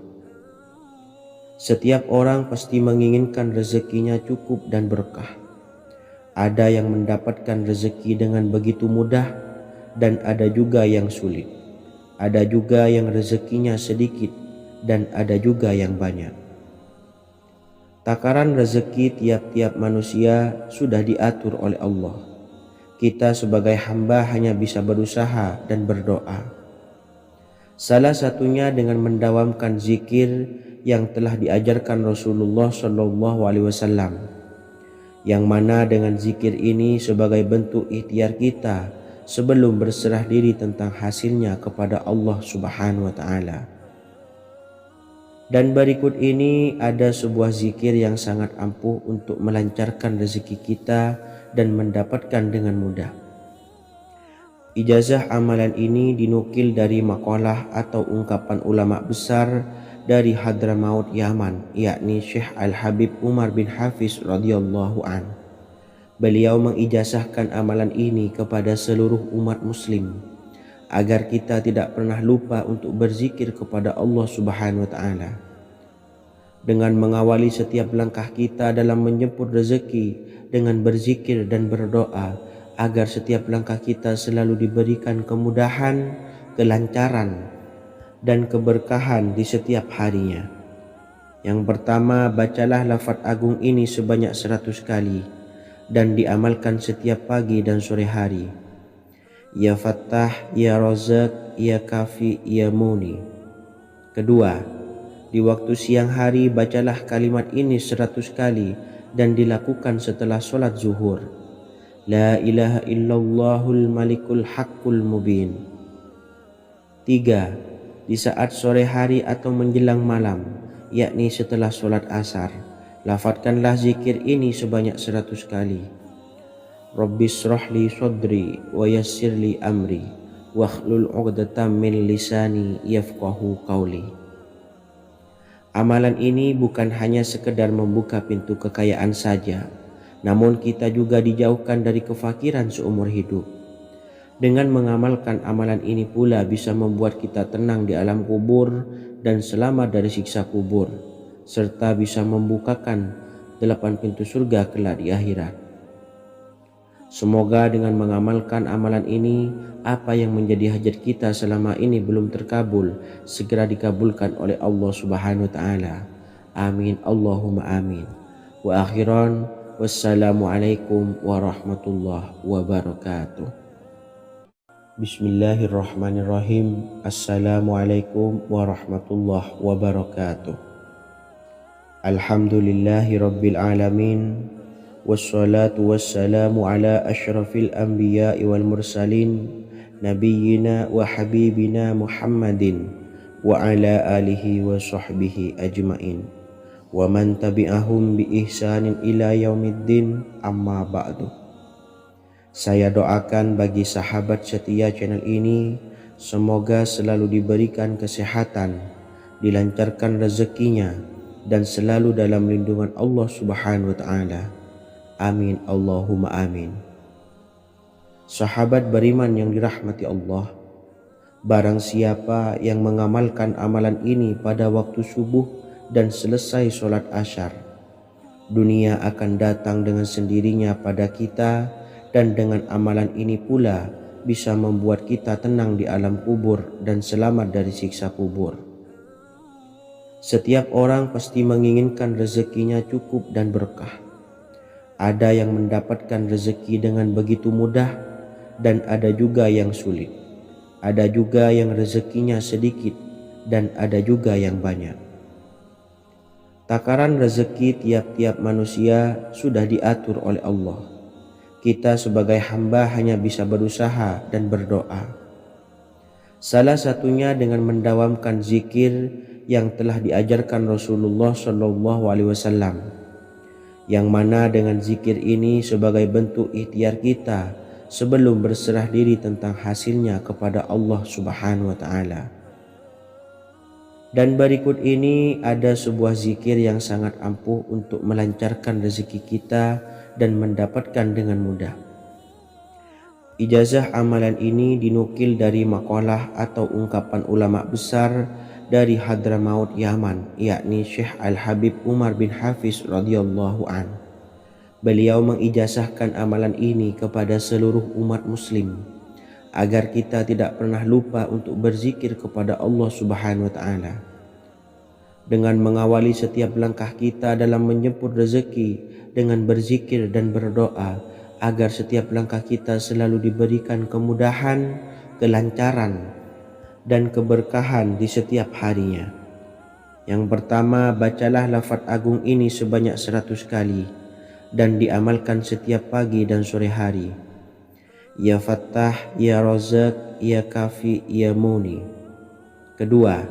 Setiap orang pasti menginginkan rezekinya cukup dan berkah. Ada yang mendapatkan rezeki dengan begitu mudah, dan ada juga yang sulit. Ada juga yang rezekinya sedikit, dan ada juga yang banyak. Takaran rezeki tiap-tiap manusia sudah diatur oleh Allah. Kita sebagai hamba hanya bisa berusaha dan berdoa. Salah satunya dengan mendawamkan zikir yang telah diajarkan Rasulullah SAW, yang mana dengan zikir ini sebagai bentuk ikhtiar kita sebelum berserah diri tentang hasilnya kepada Allah Subhanahu wa Ta'ala. Dan berikut ini ada sebuah zikir yang sangat ampuh untuk melancarkan rezeki kita dan mendapatkan dengan mudah. Ijazah amalan ini dinukil dari makalah atau ungkapan ulama besar dari Hadramaut Yaman, yakni Syekh Al-Habib Umar bin Hafiz radhiyallahu an. Beliau mengijazahkan amalan ini kepada seluruh umat muslim agar kita tidak pernah lupa untuk berzikir kepada Allah Subhanahu wa Ta'ala. Dengan mengawali setiap langkah kita dalam menjemput rezeki dengan berzikir dan berdoa agar setiap langkah kita selalu diberikan kemudahan, kelancaran, dan keberkahan di setiap harinya. Yang pertama, bacalah lafaz agung ini sebanyak 100 kali dan diamalkan setiap pagi dan sore hari. Ya Fattah, Ya Razak, Ya Kafi, Ya Muni. Kedua, di waktu siang hari bacalah kalimat ini 100 kali dan dilakukan setelah sholat zuhur. La ilaha illallahul malikul haqqul mubin. Tiga, di saat sore hari atau menjelang malam, yakni setelah sholat asar, lafadzkanlah zikir ini sebanyak 100 kali. Rabbishrahli sodri wa yassirli amri wakhlul 'uqdatam min lisani yafqahu qawli. Amalan ini bukan hanya sekedar membuka pintu kekayaan saja, namun kita juga dijauhkan dari kefakiran seumur hidup. Dengan mengamalkan amalan ini pula bisa membuat kita tenang di alam kubur dan selamat dari siksa kubur, serta bisa membukakan 8 pintu surga kelak di akhirat. Semoga dengan mengamalkan amalan ini, apa yang menjadi hajat kita selama ini belum terkabul, segera dikabulkan oleh Allah Subhanahu wa Ta'ala. Amin Allahumma amin. Wa akhiran, wassalamualaikum warahmatullahi wabarakatuh. Bismillahirrahmanirrahim. Assalamualaikum warahmatullahi wabarakatuh. Alhamdulillahi rabbil alamin. Wassalatu wassalamu ala ashrafil anbiya'i wal mursalin, nabiyyina wa habibina Muhammadin wa ala alihi wa sahbihi ajmain, wa man tabi'ahum bi ihsanin ila yaumiddin, amma ba'du. Saya doakan bagi sahabat setia channel ini, semoga selalu diberikan kesehatan, dilancarkan rezekinya, dan selalu dalam lindungan Allah Subhanahu wa Ta'ala. Amin Allahumma amin. Sahabat beriman yang dirahmati Allah, barang siapa yang mengamalkan amalan ini pada waktu subuh dan selesai sholat asyar, dunia akan datang dengan sendirinya pada kita, dan dengan amalan ini pula bisa membuat kita tenang di alam kubur dan selamat dari siksa kubur. Setiap orang pasti menginginkan rezekinya cukup dan berkah. Ada yang mendapatkan rezeki dengan begitu mudah, dan ada juga yang sulit. Ada juga yang rezekinya sedikit, dan ada juga yang banyak. Takaran rezeki tiap-tiap manusia sudah diatur oleh Allah. Kita sebagai hamba hanya bisa berusaha dan berdoa. Salah satunya dengan mendawamkan zikir yang telah diajarkan Rasulullah SAW, yang mana dengan zikir ini sebagai bentuk ikhtiar kita sebelum berserah diri tentang hasilnya kepada Allah Subhanahu wa taala. Dan berikut ini ada sebuah zikir yang sangat ampuh untuk melancarkan rezeki kita dan mendapatkan dengan mudah. Ijazah amalan ini dinukil dari makalah atau ungkapan ulama besar dari Hadramaut Yaman, yakni Syekh Al-Habib Umar bin Hafiz radhiyallahu an. Beliau mengijazahkan amalan ini kepada seluruh umat muslim agar kita tidak pernah lupa untuk berzikir kepada Allah Subhanahu wa taala. Dengan mengawali setiap langkah kita dalam menjemput rezeki dengan berzikir dan berdoa agar setiap langkah kita selalu diberikan kemudahan, kelancaran, dan keberkahan di setiap harinya. Yang pertama, bacalah lafaz agung ini sebanyak 100 kali dan diamalkan setiap pagi dan sore hari. Ya Fattah, Ya Razak, Ya Kafi, Ya Muni. Kedua,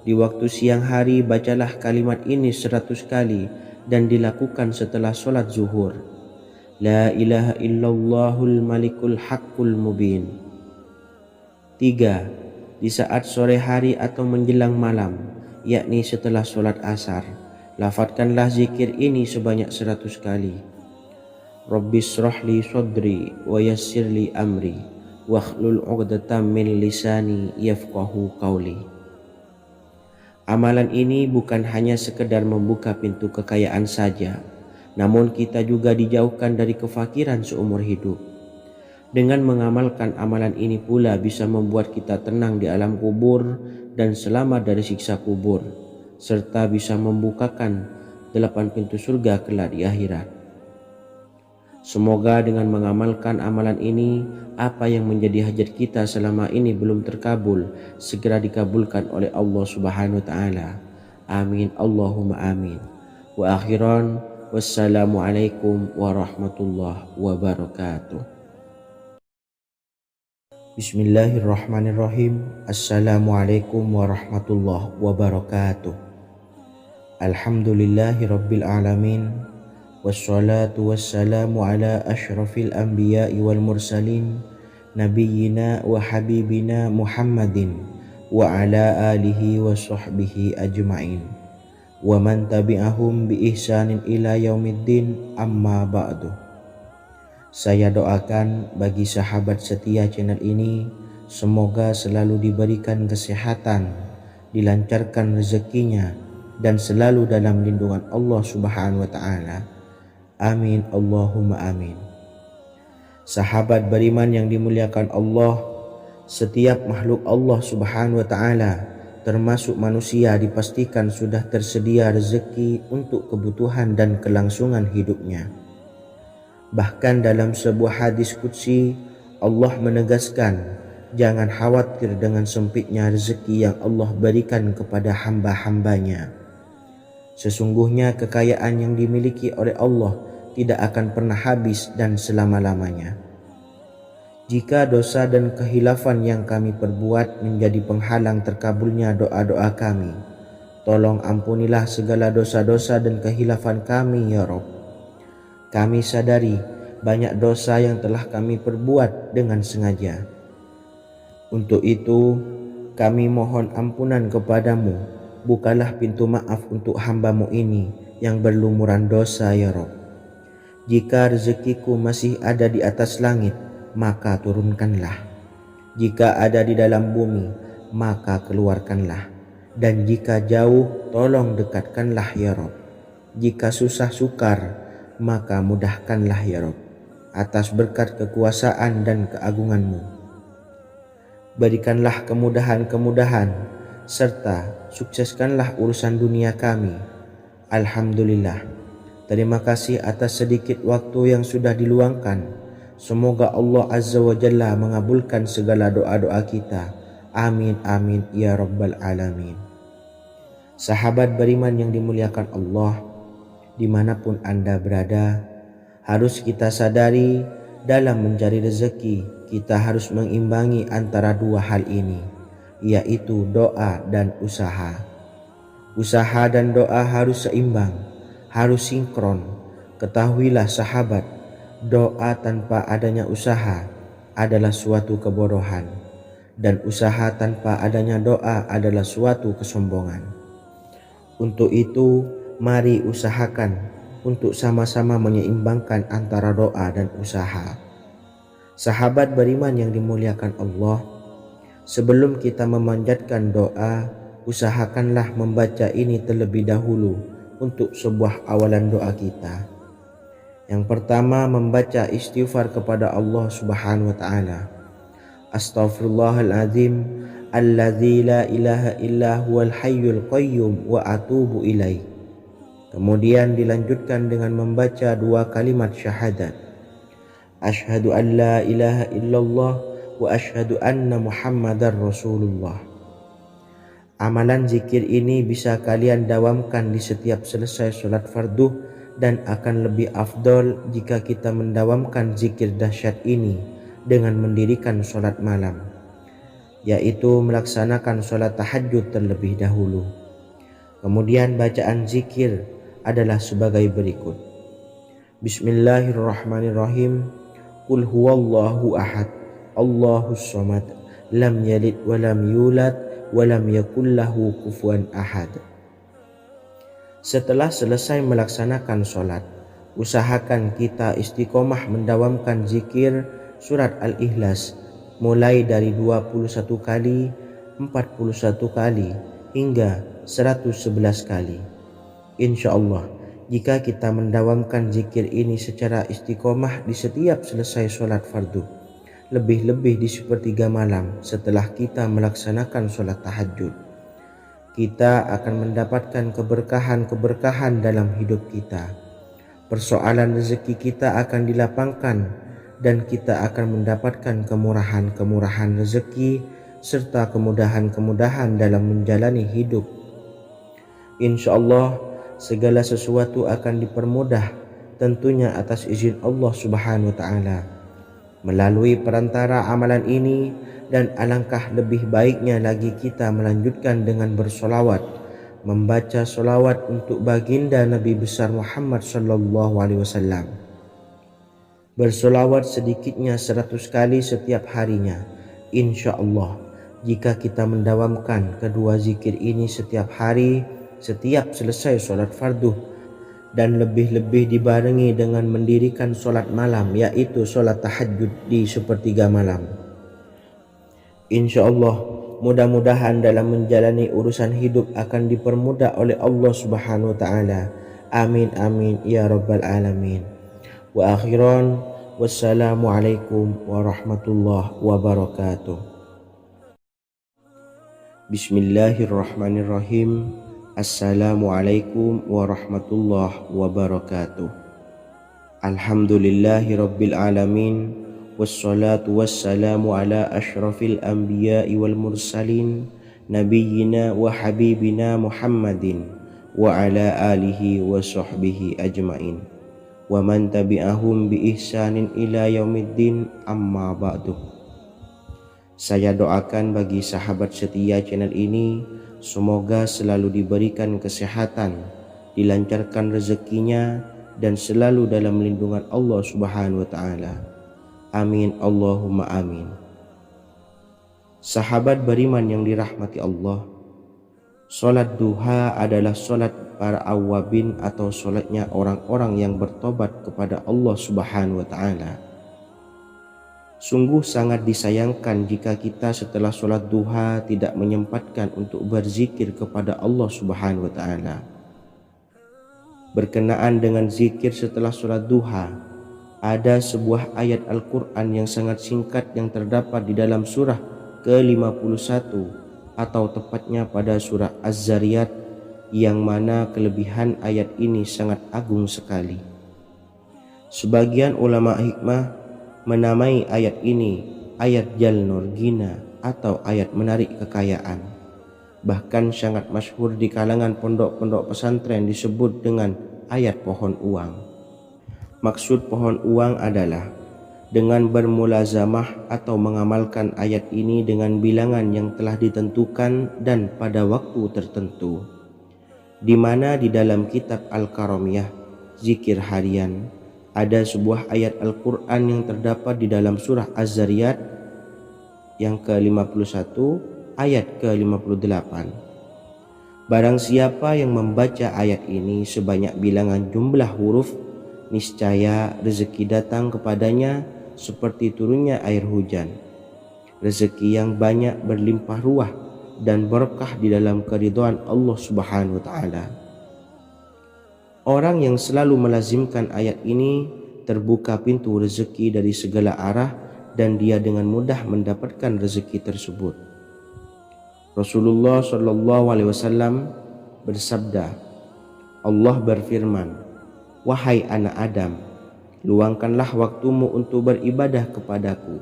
di waktu siang hari bacalah kalimat ini 100 kali dan dilakukan setelah sholat zuhur. La ilaha illallahul malikul haqqul mubin. 3. Di saat sore hari atau menjelang malam, yakni setelah sholat asar, lafadzkanlah zikir ini sebanyak 100 kali. Rabbishrahli sodri wa yassirli amri wakhlul 'uqdatam min lisani yafqahu qawli. Amalan ini bukan hanya sekedar membuka pintu kekayaan saja, namun kita juga dijauhkan dari kefakiran seumur hidup. Dengan mengamalkan amalan ini pula bisa membuat kita tenang di alam kubur dan selamat dari siksa kubur, serta bisa membukakan 8 pintu surga kelak di akhirat. Semoga dengan mengamalkan amalan ini, apa yang menjadi hajat kita selama ini belum terkabul, segera dikabulkan oleh Allah Subhanahu wa taala. Amin Allahumma amin. Wa akhiran, wassalamualaikum warahmatullahi wabarakatuh. Bismillahirrahmanirrahim. Assalamualaikum warahmatullahi wabarakatuh. Alhamdulillahi rabbil alamin. Wassalatu wassalamu ala ashrafil anbiya'i wal mursalin nabiyyina wa habibina Muhammadin wa ala alihi wa sahbihi ajma'in wa man tabi'ahum bi ihsanin ila yaumiddin, amma ba'du. Saya doakan bagi sahabat setia channel ini, semoga selalu diberikan kesehatan, dilancarkan rezekinya, dan selalu dalam lindungan Allah Subhanahu wa ta'ala. Amin Allahumma amin. Sahabat beriman yang dimuliakan Allah, setiap makhluk Allah Subhanahu wa taala termasuk manusia dipastikan sudah tersedia rezeki untuk kebutuhan dan kelangsungan hidupnya. Bahkan dalam sebuah hadis qudsi, Allah menegaskan, jangan khawatir dengan sempitnya rezeki yang Allah berikan kepada hamba-hambanya. Sesungguhnya kekayaan yang dimiliki oleh Allah tidak akan pernah habis dan selama-lamanya. Jika dosa dan kehilafan yang kami perbuat menjadi penghalang terkabulnya doa-doa kami, tolong ampunilah segala dosa-dosa dan kehilafan kami ya Rabb. Kami sadari banyak dosa yang telah kami perbuat dengan sengaja. Untuk itu kami mohon ampunan kepadamu. Bukalah pintu maaf untuk hamba-Mu ini yang berlumuran dosa ya Rabb. Jika rezekiku masih ada di atas langit, maka turunkanlah. Jika ada di dalam bumi, maka keluarkanlah. Dan jika jauh, tolong dekatkanlah ya Rabb. Jika susah sukar, maka mudahkanlah ya Rabb, atas berkat kekuasaan dan keagungan-Mu. Berikanlah kemudahan-kemudahan serta sukseskanlah urusan dunia kami. Alhamdulillah. Terima kasih atas sedikit waktu yang sudah diluangkan. Semoga Allah Azza wa Jalla mengabulkan segala doa-doa kita. Amin amin ya rabbal alamin. Sahabat beriman yang dimuliakan Allah, dimanapun Anda berada, harus kita sadari dalam mencari rezeki kita harus mengimbangi antara dua hal ini, yaitu doa dan usaha. Usaha dan doa harus seimbang, harus sinkron. Ketahuilah sahabat, doa tanpa adanya usaha adalah suatu kebodohan, dan usaha tanpa adanya doa adalah suatu kesombongan. Untuk itu, mari usahakan untuk sama-sama menyeimbangkan antara doa dan usaha. Sahabat beriman yang dimuliakan Allah, sebelum kita memanjatkan doa, usahakanlah membaca ini terlebih dahulu untuk sebuah awalan doa kita. Yang pertama, membaca istighfar kepada Allah Subhanahu wa taala. Astaghfirullahaladzim alladzi la ilaha illa huwal hayyul qayyum wa atubu ilaih. Kemudian dilanjutkan dengan membaca 2 kalimat syahadat. Asyhadu an la ilaha illallah wa asyhadu anna Muhammadar Rasulullah. Amalan zikir ini bisa kalian dawamkan di setiap selesai sholat fardu, dan akan lebih afdol jika kita mendawamkan zikir dahsyat ini dengan mendirikan sholat malam, yaitu melaksanakan sholat tahajud terlebih dahulu. Kemudian bacaan zikir adalah sebagai berikut. Bismillahirrahmanirrahim. Qul huwallahu ahad, Allahus samad, lam yalid wa lam yulad wa lam yakul lahu kufuwan ahad. Setelah selesai melaksanakan sholat, usahakan kita istiqomah mendawamkan zikir surat Al-Ikhlas mulai dari 21 kali, 41 kali, hingga 111 kali. Insya Allah, jika kita mendawamkan zikir ini secara istiqomah di setiap selesai sholat fardu, lebih-lebih di sepertiga malam setelah kita melaksanakan sholat tahajud, kita akan mendapatkan keberkahan-keberkahan dalam hidup kita. Persoalan rezeki kita akan dilapangkan, dan kita akan mendapatkan kemurahan-kemurahan rezeki serta kemudahan-kemudahan dalam menjalani hidup. Insya Allah, segala sesuatu akan dipermudah, tentunya atas izin Allah Subhanahu wa taala melalui perantara amalan ini. Dan alangkah lebih baiknya lagi kita melanjutkan dengan bersolawat, membaca solawat untuk baginda Nabi besar Muhammad sallallahu alaihi wasallam. Bersolawat sedikitnya 100 kali setiap harinya. Insya Allah, jika kita mendawamkan kedua zikir ini setiap hari, setiap selesai sholat fardu, dan lebih-lebih dibarengi dengan mendirikan sholat malam, yaitu sholat tahajud di sepertiga malam, insya Allah mudah-mudahan dalam menjalani urusan hidup akan dipermudah oleh Allah Subhanahu wa taala. Amin amin ya rabbal alamin. Wa akhiran, wassalamualaikum warahmatullahi wabarakatuh. Bismillahirrahmanirrahim. Assalamualaikum warahmatullahi wabarakatuh. Alhamdulillahi rabbil alamin, wassalatu wassalamu ala ashrafil anbiya'i wal mursalin, nabiyyina wa habibina Muhammadin wa ala alihi wa sahbihi ajmain, wa man tabi'ahum bi ihsanin ila yaumiddin, amma ba'du. Saya doakan bagi sahabat setia channel ini, semoga selalu diberikan kesehatan, dilancarkan rezekinya, dan selalu dalam lindungan Allah Subhanahu wa taala. Amin Allahumma amin. Sahabat beriman yang dirahmati Allah, sholat duha adalah sholat para awabin atau sholatnya orang-orang yang bertobat kepada Allah Subhanahu wa ta'ala. Sungguh sangat disayangkan jika kita setelah sholat duha tidak menyempatkan untuk berzikir kepada Allah Subhanahu wa ta'ala. Berkenaan dengan zikir setelah sholat duha, ada sebuah ayat Al-Quran yang sangat singkat yang terdapat di dalam surah ke-51, atau tepatnya pada surah Az-Zariyat, yang mana kelebihan ayat ini sangat agung sekali. Sebagian ulama hikmah menamai ayat ini ayat Jalnur Gina atau ayat menarik kekayaan. Bahkan sangat masyhur di kalangan pondok-pondok pesantren disebut dengan ayat pohon uang. Maksud pohon uang adalah dengan bermulazamah atau mengamalkan ayat ini dengan bilangan yang telah ditentukan dan pada waktu tertentu, di mana di dalam kitab Al-Karamiyah, zikir harian, Ada sebuah ayat Al-Quran yang terdapat di dalam surah Az-Zariyat yang ke-51 ayat ke-58. Barang siapa yang membaca ayat ini sebanyak bilangan jumlah huruf, niscaya rezeki datang kepadanya seperti turunnya air hujan. Rezeki yang banyak berlimpah ruah dan berkah di dalam keridhaan Allah Subhanahu wa taala. Orang yang selalu melazimkan ayat ini terbuka pintu rezeki dari segala arah dan dia dengan mudah mendapatkan rezeki tersebut. Rasulullah Shallallahu Alaihi Wasallam bersabda, Allah berfirman, wahai anak Adam, luangkanlah waktumu untuk beribadah kepadaku.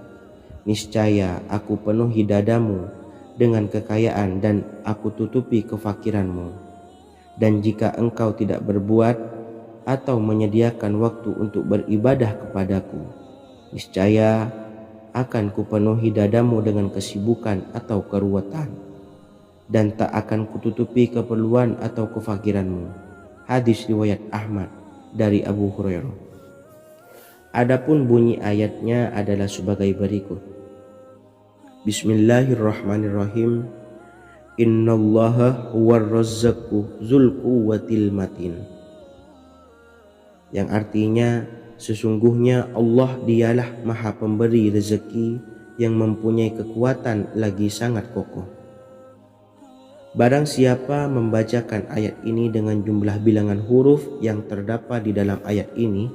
Niscaya aku penuhi dadamu dengan kekayaan dan aku tutupi kefakiranmu. Dan jika engkau tidak berbuat atau menyediakan waktu untuk beribadah kepadaku, niscaya akan kupenuhi dadamu dengan kesibukan atau keruwetan, dan tak akan kututupi keperluan atau kefakiranmu. Hadis riwayat Ahmad dari Abu Hurairah. Adapun bunyi ayatnya adalah sebagai berikut. Bismillahirrahmanirrahim. Innallaha huwar razzaqu dzul quwwatil matin. Yang artinya, sesungguhnya Allah dialah Maha Pemberi rezeki yang mempunyai kekuatan lagi sangat kokoh. Barang siapa membacakan ayat ini dengan jumlah bilangan huruf yang terdapat di dalam ayat ini,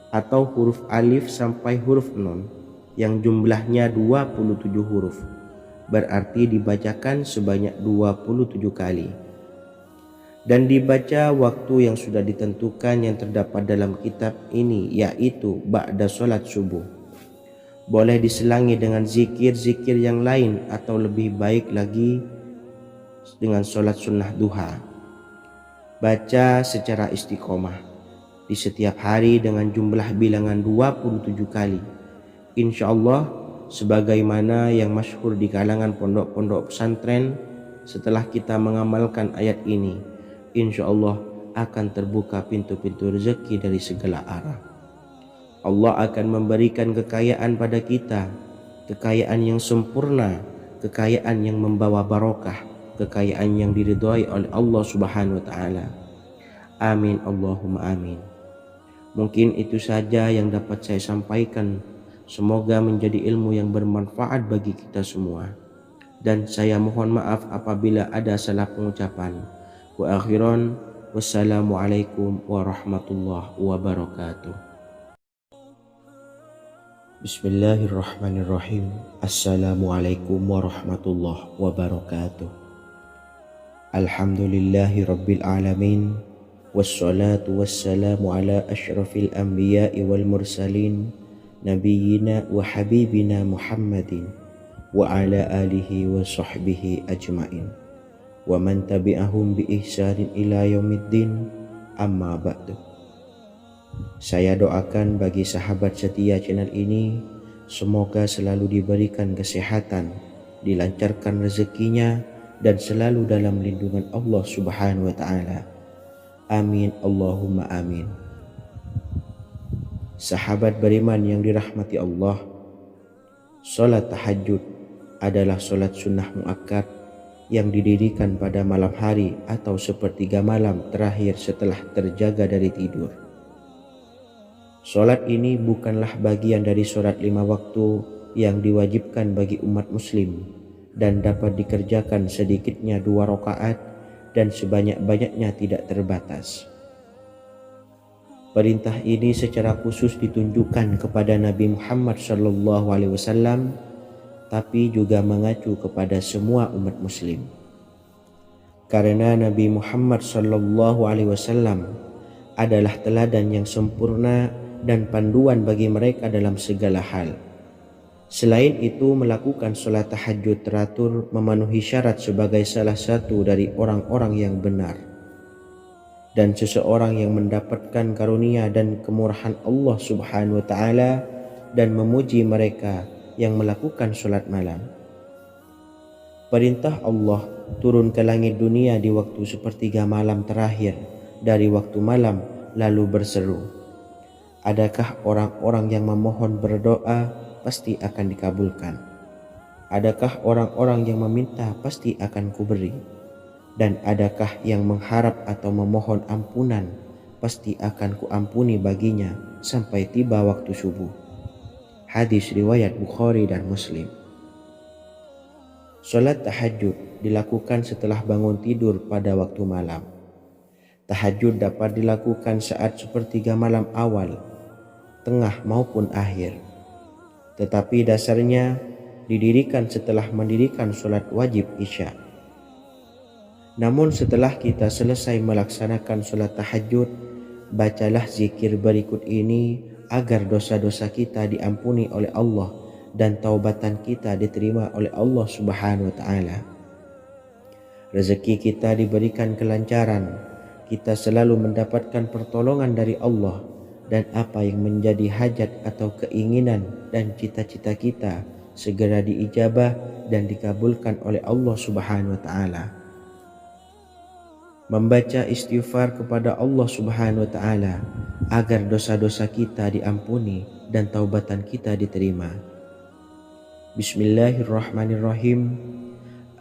atau huruf alif sampai huruf nun yang jumlahnya 27 huruf, berarti dibacakan sebanyak 27 kali, dan dibaca waktu yang sudah ditentukan yang terdapat dalam kitab ini, yaitu ba'da sholat subuh. Boleh diselangi dengan zikir-zikir yang lain atau lebih baik lagi dengan sholat sunnah duha. Baca secara istiqomah di setiap hari dengan jumlah bilangan 27 kali. Insya Allah, sebagaimana yang masyhur di kalangan pondok-pondok pesantren, setelah kita mengamalkan ayat ini, insya Allah akan terbuka pintu-pintu rezeki dari segala arah. Allah akan memberikan kekayaan pada kita, kekayaan yang sempurna, kekayaan yang membawa barokah, kekayaan yang diridhai oleh Allah Subhanahu wa taala. Amin Allahumma amin. Mungkin itu saja yang dapat saya sampaikan. Semoga menjadi ilmu yang bermanfaat bagi kita semua. Dan saya mohon maaf apabila ada salah pengucapan. Wa akhiran, wassalamualaikum warahmatullahi wabarakatuh. Bismillahirrahmanirrahim. Assalamualaikum warahmatullahi wabarakatuh. Alhamdulillahi rabbil alamin. Wassalatu wassalamu ala ashrafil anbiya'i wal mursalin, nabiyyina wa habibina Muhammadin wa ala alihi wa sahbihi ajmain wa man tabi'ahum bi ihsanin ila yaumiddin, amma ba'du. Saya doakan bagi sahabat setia channel ini, semoga selalu diberikan kesehatan, dilancarkan rezekinya, dan selalu dalam lindungan Allah Subhanahu wa ta'ala. Amin Allahumma amin. Sahabat beriman yang dirahmati Allah, salat tahajud adalah salat sunnah muakkad yang didirikan pada malam hari atau sepertiga malam terakhir setelah terjaga dari tidur. Salat ini bukanlah bagian dari salat 5 waktu yang diwajibkan bagi umat muslim dan dapat dikerjakan sedikitnya 2 rakaat dan sebanyak-banyaknya tidak terbatas. Perintah ini secara khusus ditunjukkan kepada Nabi Muhammad SAW, tapi juga mengacu kepada semua umat muslim. Karena Nabi Muhammad SAW adalah teladan yang sempurna dan panduan bagi mereka dalam segala hal. Selain itu, melakukan sholat tahajud teratur memenuhi syarat sebagai salah satu dari orang-orang yang benar. Dan seseorang yang mendapatkan karunia dan kemurahan Allah Subhanahu wa ta'ala dan memuji mereka yang melakukan sholat malam. Perintah Allah turun ke langit dunia di waktu sepertiga malam terakhir dari waktu malam lalu berseru, Adakah orang-orang yang memohon berdoa pasti akan dikabulkan? Adakah orang-orang yang meminta pasti akan kuberi? Dan adakah yang mengharap atau memohon ampunan pasti akan kuampuni baginya sampai tiba waktu subuh? Hadis riwayat Bukhari dan Muslim. Salat tahajud dilakukan setelah bangun tidur pada waktu malam. Tahajud dapat dilakukan saat sepertiga malam awal, tengah maupun akhir. Tetapi dasarnya didirikan setelah mendirikan sholat wajib isya. Namun setelah kita selesai melaksanakan sholat tahajud, bacalah zikir berikut ini agar dosa-dosa kita diampuni oleh Allah dan taubatan kita diterima oleh Allah Subhanahu wa Ta'ala. Rezeki kita diberikan kelancaran, kita selalu mendapatkan pertolongan dari Allah, dan apa yang menjadi hajat atau keinginan dan cita-cita kita segera diijabah dan dikabulkan oleh Allah Subhanahu wa Ta'ala. Membaca istighfar kepada Allah Subhanahu wa Ta'ala agar dosa-dosa kita diampuni dan taubatan kita diterima. Bismillahirrahmanirrahim.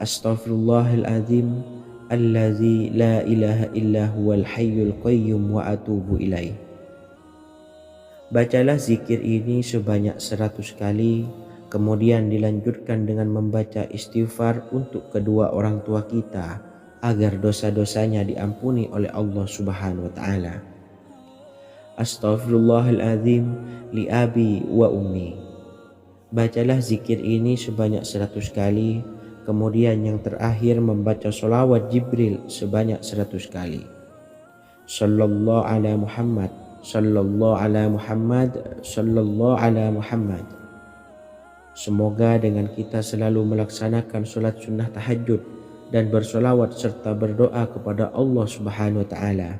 Astaghfirullahaladzim allazi la ilaha illa huwal hayyul qayyum wa atubu ilaih. Bacalah zikir ini sebanyak 100 kali, kemudian dilanjutkan dengan membaca istighfar untuk kedua orang tua kita agar dosa-dosanya diampuni oleh Allah Subhanahu wa Ta'ala. Astaghfirullahaladzim li abi wa ummi. Bacalah zikir ini sebanyak 100 kali, kemudian yang terakhir membaca sholawat Jibril sebanyak 100 kali. Sallallahu ala Muhammad, sallallahu ala Muhammad, sallallahu ala Muhammad. Semoga dengan kita selalu melaksanakan sholat sunnah tahajud dan bersolawat serta berdoa kepada Allah Subhanahu wa Ta'ala,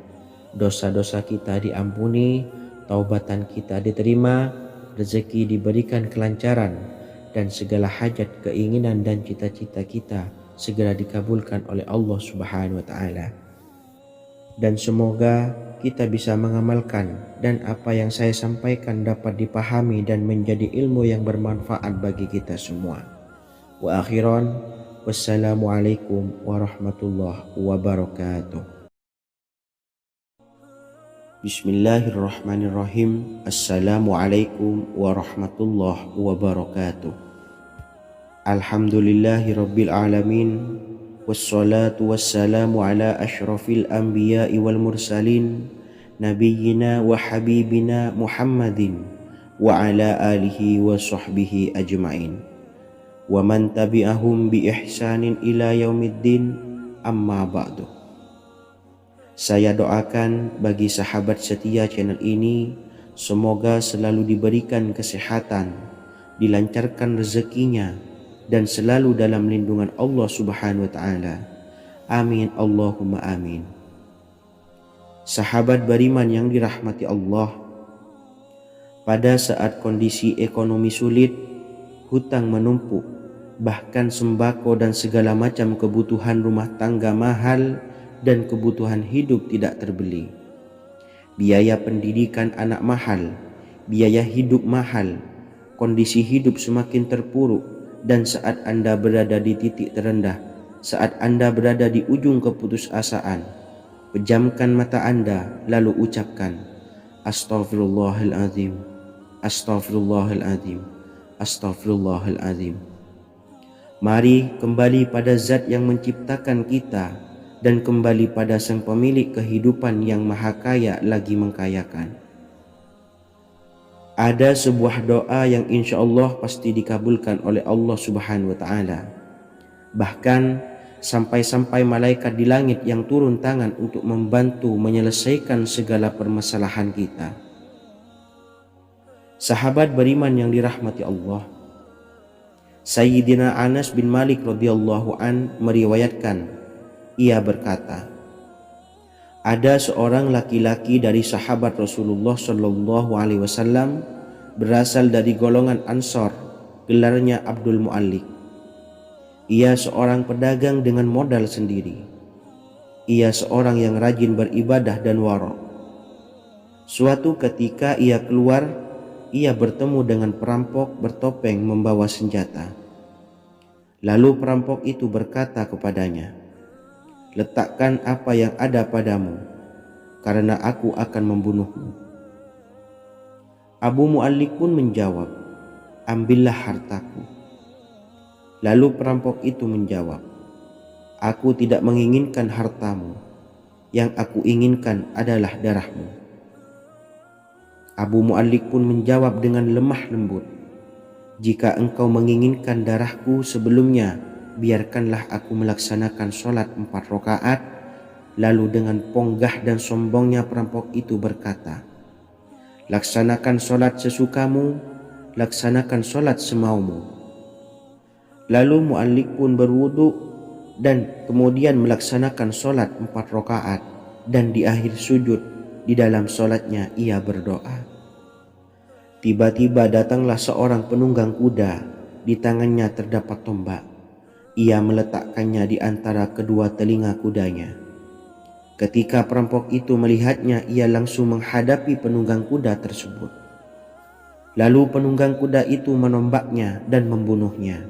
dosa-dosa kita diampuni, taubatan kita diterima, rezeki diberikan kelancaran, dan segala hajat, keinginan dan cita-cita kita segera dikabulkan oleh Allah Subhanahu wa Ta'ala. Dan semoga kita bisa mengamalkan dan apa yang saya sampaikan dapat dipahami dan menjadi ilmu yang bermanfaat bagi kita semua. Wa akhiran, wassalamualaikum warahmatullahi wabarakatuh. Bismillahirrahmanirrahim. Assalamualaikum warahmatullahi wabarakatuh. Alhamdulillahi rabbil alamin, wassalatu wassalamu ala ashrafil anbiya'i wal mursalin, nabiyyina wa habibina Muhammadin wa ala alihi wa sahbihi ajma'in, wa man tabi'ahum bi ihsanin ila yaumiddin, amma ba'du. Saya doakan bagi sahabat setia channel ini, semoga selalu diberikan kesehatan, dilancarkan rezekinya, dan selalu dalam lindungan Allah Subhanahu wa Ta'ala. Amin Allahumma amin. Sahabat beriman yang dirahmati Allah, pada saat kondisi ekonomi sulit, hutang menumpuk, bahkan sembako dan segala macam kebutuhan rumah tangga mahal dan kebutuhan hidup tidak terbeli, biaya pendidikan anak mahal, biaya hidup mahal, kondisi hidup semakin terpuruk, dan saat Anda berada di titik terendah, saat Anda berada di ujung keputusasaan, pejamkan mata Anda lalu ucapkan Astaghfirullahaladzim, Astaghfirullahaladzim, Astaghfirullahaladzim. Mari kembali pada Zat yang menciptakan kita dan kembali pada Sang Pemilik kehidupan yang Maha Kaya lagi mengkayakan. Ada sebuah doa yang insya Allah pasti dikabulkan oleh Allah Subhanahu wa Ta'ala. Bahkan sampai-sampai malaikat di langit yang turun tangan untuk membantu menyelesaikan segala permasalahan kita. Sahabat beriman yang dirahmati Allah, Sayyidina Anas bin Malik radhiyallahu an meriwayatkan, ia berkata, ada seorang laki-laki dari sahabat Rasulullah Shallallahu Alaihi Wasallam berasal dari golongan Ansor, gelarnya Abdul Mu'allik. Ia seorang pedagang dengan modal sendiri. Ia seorang yang rajin beribadah dan wara'. Suatu ketika ia keluar, ia bertemu dengan perampok bertopeng membawa senjata. Lalu perampok itu berkata kepadanya, "Letakkan apa yang ada padamu, karena aku akan membunuhmu." Abu Mu'allik pun menjawab, "Ambillah hartaku." Lalu perampok itu menjawab, "Aku tidak menginginkan hartamu, yang aku inginkan adalah darahmu." Abu Mu'allik pun menjawab dengan lemah lembut, "Jika engkau menginginkan darahku sebelumnya, biarkanlah aku melaksanakan sholat 4 rakaat." Lalu dengan ponggah dan sombongnya perampok itu berkata, "Laksanakan sholat sesukamu, laksanakan sholat semaumu." Lalu Mu'allik pun berwudu dan kemudian melaksanakan sholat 4 rakaat, dan di akhir sujud di dalam sholatnya ia berdoa. Tiba-tiba datanglah seorang penunggang kuda, di tangannya terdapat tombak. Ia meletakkannya di antara kedua telinga kudanya. Ketika perampok itu melihatnya, ia langsung menghadapi penunggang kuda tersebut. Lalu penunggang kuda itu menombaknya dan membunuhnya.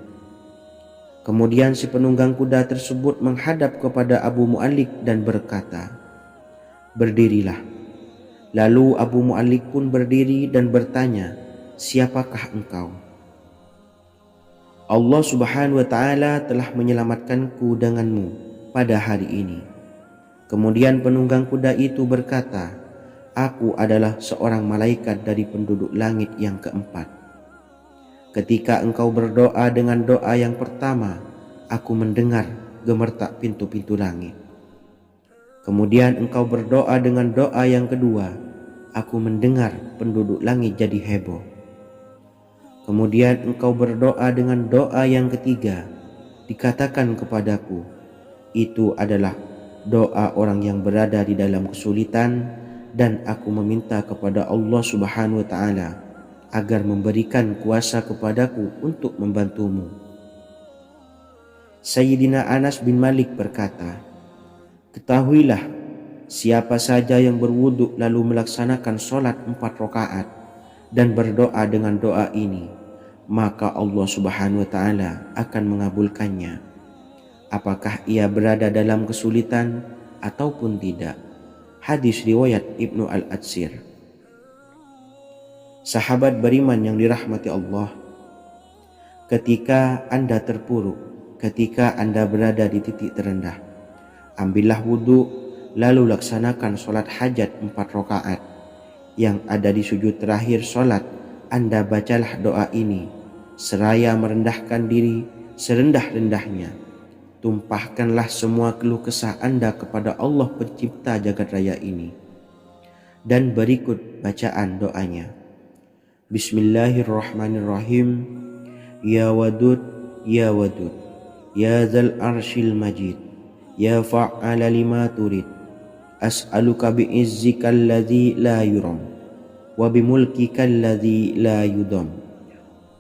Kemudian si penunggang kuda tersebut menghadap kepada Abu Mu'allik dan berkata, "Berdirilah." Lalu Abu Mu'allik pun berdiri dan bertanya, "Siapakah engkau?" "Allah Subhanahu wa ta'ala telah menyelamatkanku denganmu pada hari ini." Kemudian penunggang kuda itu berkata, "Aku adalah seorang malaikat dari penduduk langit yang keempat. Ketika engkau berdoa dengan doa yang pertama, aku mendengar gemertak pintu-pintu langit. Kemudian engkau berdoa dengan doa yang kedua, aku mendengar penduduk langit jadi heboh. Kemudian engkau berdoa dengan doa yang ketiga, dikatakan kepadaku, itu adalah doa orang yang berada di dalam kesulitan, dan aku meminta kepada Allah Subhanahu wa ta'ala agar memberikan kuasa kepadaku untuk membantumu." Sayyidina Anas bin Malik berkata, "Ketahuilah, siapa saja yang berwudu lalu melaksanakan sholat 4 rakaat dan berdoa dengan doa ini, maka Allah Subhanahu wa ta'ala akan mengabulkannya, apakah ia berada dalam kesulitan ataupun tidak." Hadis riwayat Ibnu Al-Atsir. Sahabat beriman yang dirahmati Allah, ketika Anda terpuruk, ketika Anda berada di titik terendah, ambillah wudhu, lalu laksanakan sholat hajat 4 rakaat. Yang ada di sujud terakhir sholat, Anda bacalah doa ini, seraya merendahkan diri serendah-rendahnya. Tumpahkanlah semua keluh kesah Anda kepada Allah pencipta jagat raya ini. Dan berikut bacaan doanya. Bismillahirrahmanirrahim. Ya Wadud, Ya Wadud, Ya Dzal Arsyil Majid, Ya Fa'ala lima turid, as'aluka bi'izzika alladzi la yuram, wa bimulkika alladzi la yudam,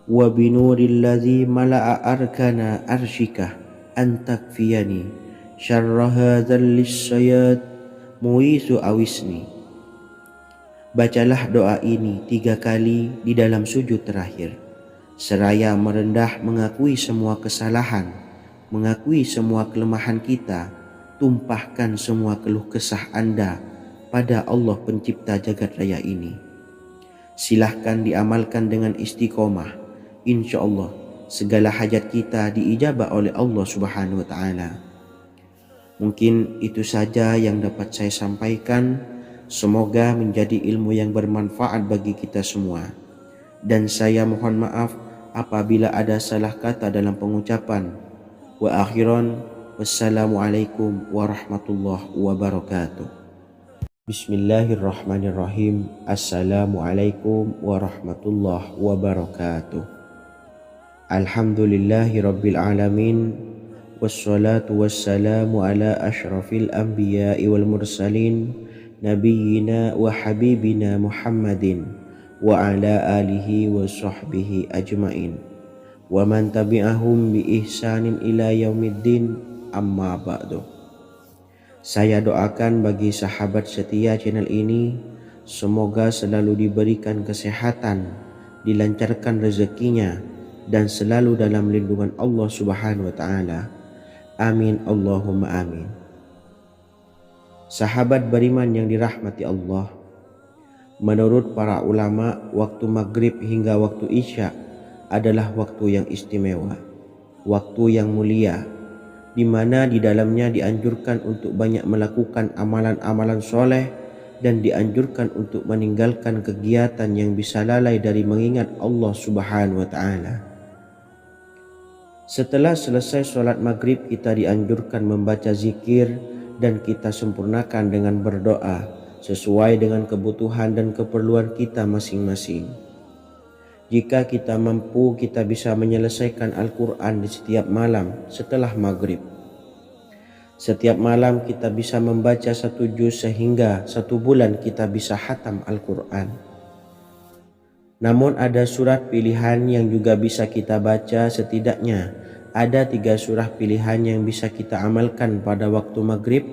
wa binuril ladzi mala'a arkana arsyika, antakfiyani syarra hadzal lisyayat muisu awisni. Bacalah doa ini 3 kali di dalam sujud terakhir, seraya merendah mengakui semua kesalahan, mengakui semua kelemahan kita. Tumpahkan semua keluh kesah Anda pada Allah pencipta jagat raya ini. Silahkan diamalkan dengan istiqomah. Insya Allah segala hajat kita diijabah oleh Allah Subhanahu wa ta'ala. Mungkin itu saja yang dapat saya sampaikan. Semoga menjadi ilmu yang bermanfaat bagi kita semua. Dan saya mohon maaf apabila ada salah kata dalam pengucapan. Wa akhiran, wassalamualaikum warahmatullahi wabarakatuh. Bismillahirrahmanirrahim. Assalamualaikum warahmatullahi wabarakatuh. Alhamdulillahi rabbil alamin, wassalatu wassalamu ala ashrafil anbiya'i wal mursalin, nabiyyina wa habibina Muhammadin wa ala alihi wa sahbihi ajmain, wa man tabi'ahum bi ihsanin ila yaumiddin, amma ba'du. Saya doakan bagi sahabat setia channel ini, semoga selalu diberikan kesehatan, dilancarkan rezekinya, dan selalu dalam lindungan Allah Subhanahu wa taala. Amin Allahumma amin. Sahabat beriman yang dirahmati Allah, menurut para ulama, waktu maghrib hingga waktu isya adalah waktu yang istimewa, waktu yang mulia, di mana di dalamnya dianjurkan untuk banyak melakukan amalan-amalan soleh dan dianjurkan untuk meninggalkan kegiatan yang bisa lalai dari mengingat Allah Subhanahu wa taala. Setelah selesai sholat maghrib, kita dianjurkan membaca zikir dan kita sempurnakan dengan berdoa sesuai dengan kebutuhan dan keperluan kita masing-masing. Jika kita mampu, kita bisa menyelesaikan Al-Quran di setiap malam setelah maghrib. Setiap malam kita bisa membaca 1 juz sehingga 1 bulan kita bisa khatam Al-Quran. Namun ada surat pilihan yang juga bisa kita baca. Setidaknya ada 3 surah pilihan yang bisa kita amalkan pada waktu maghrib,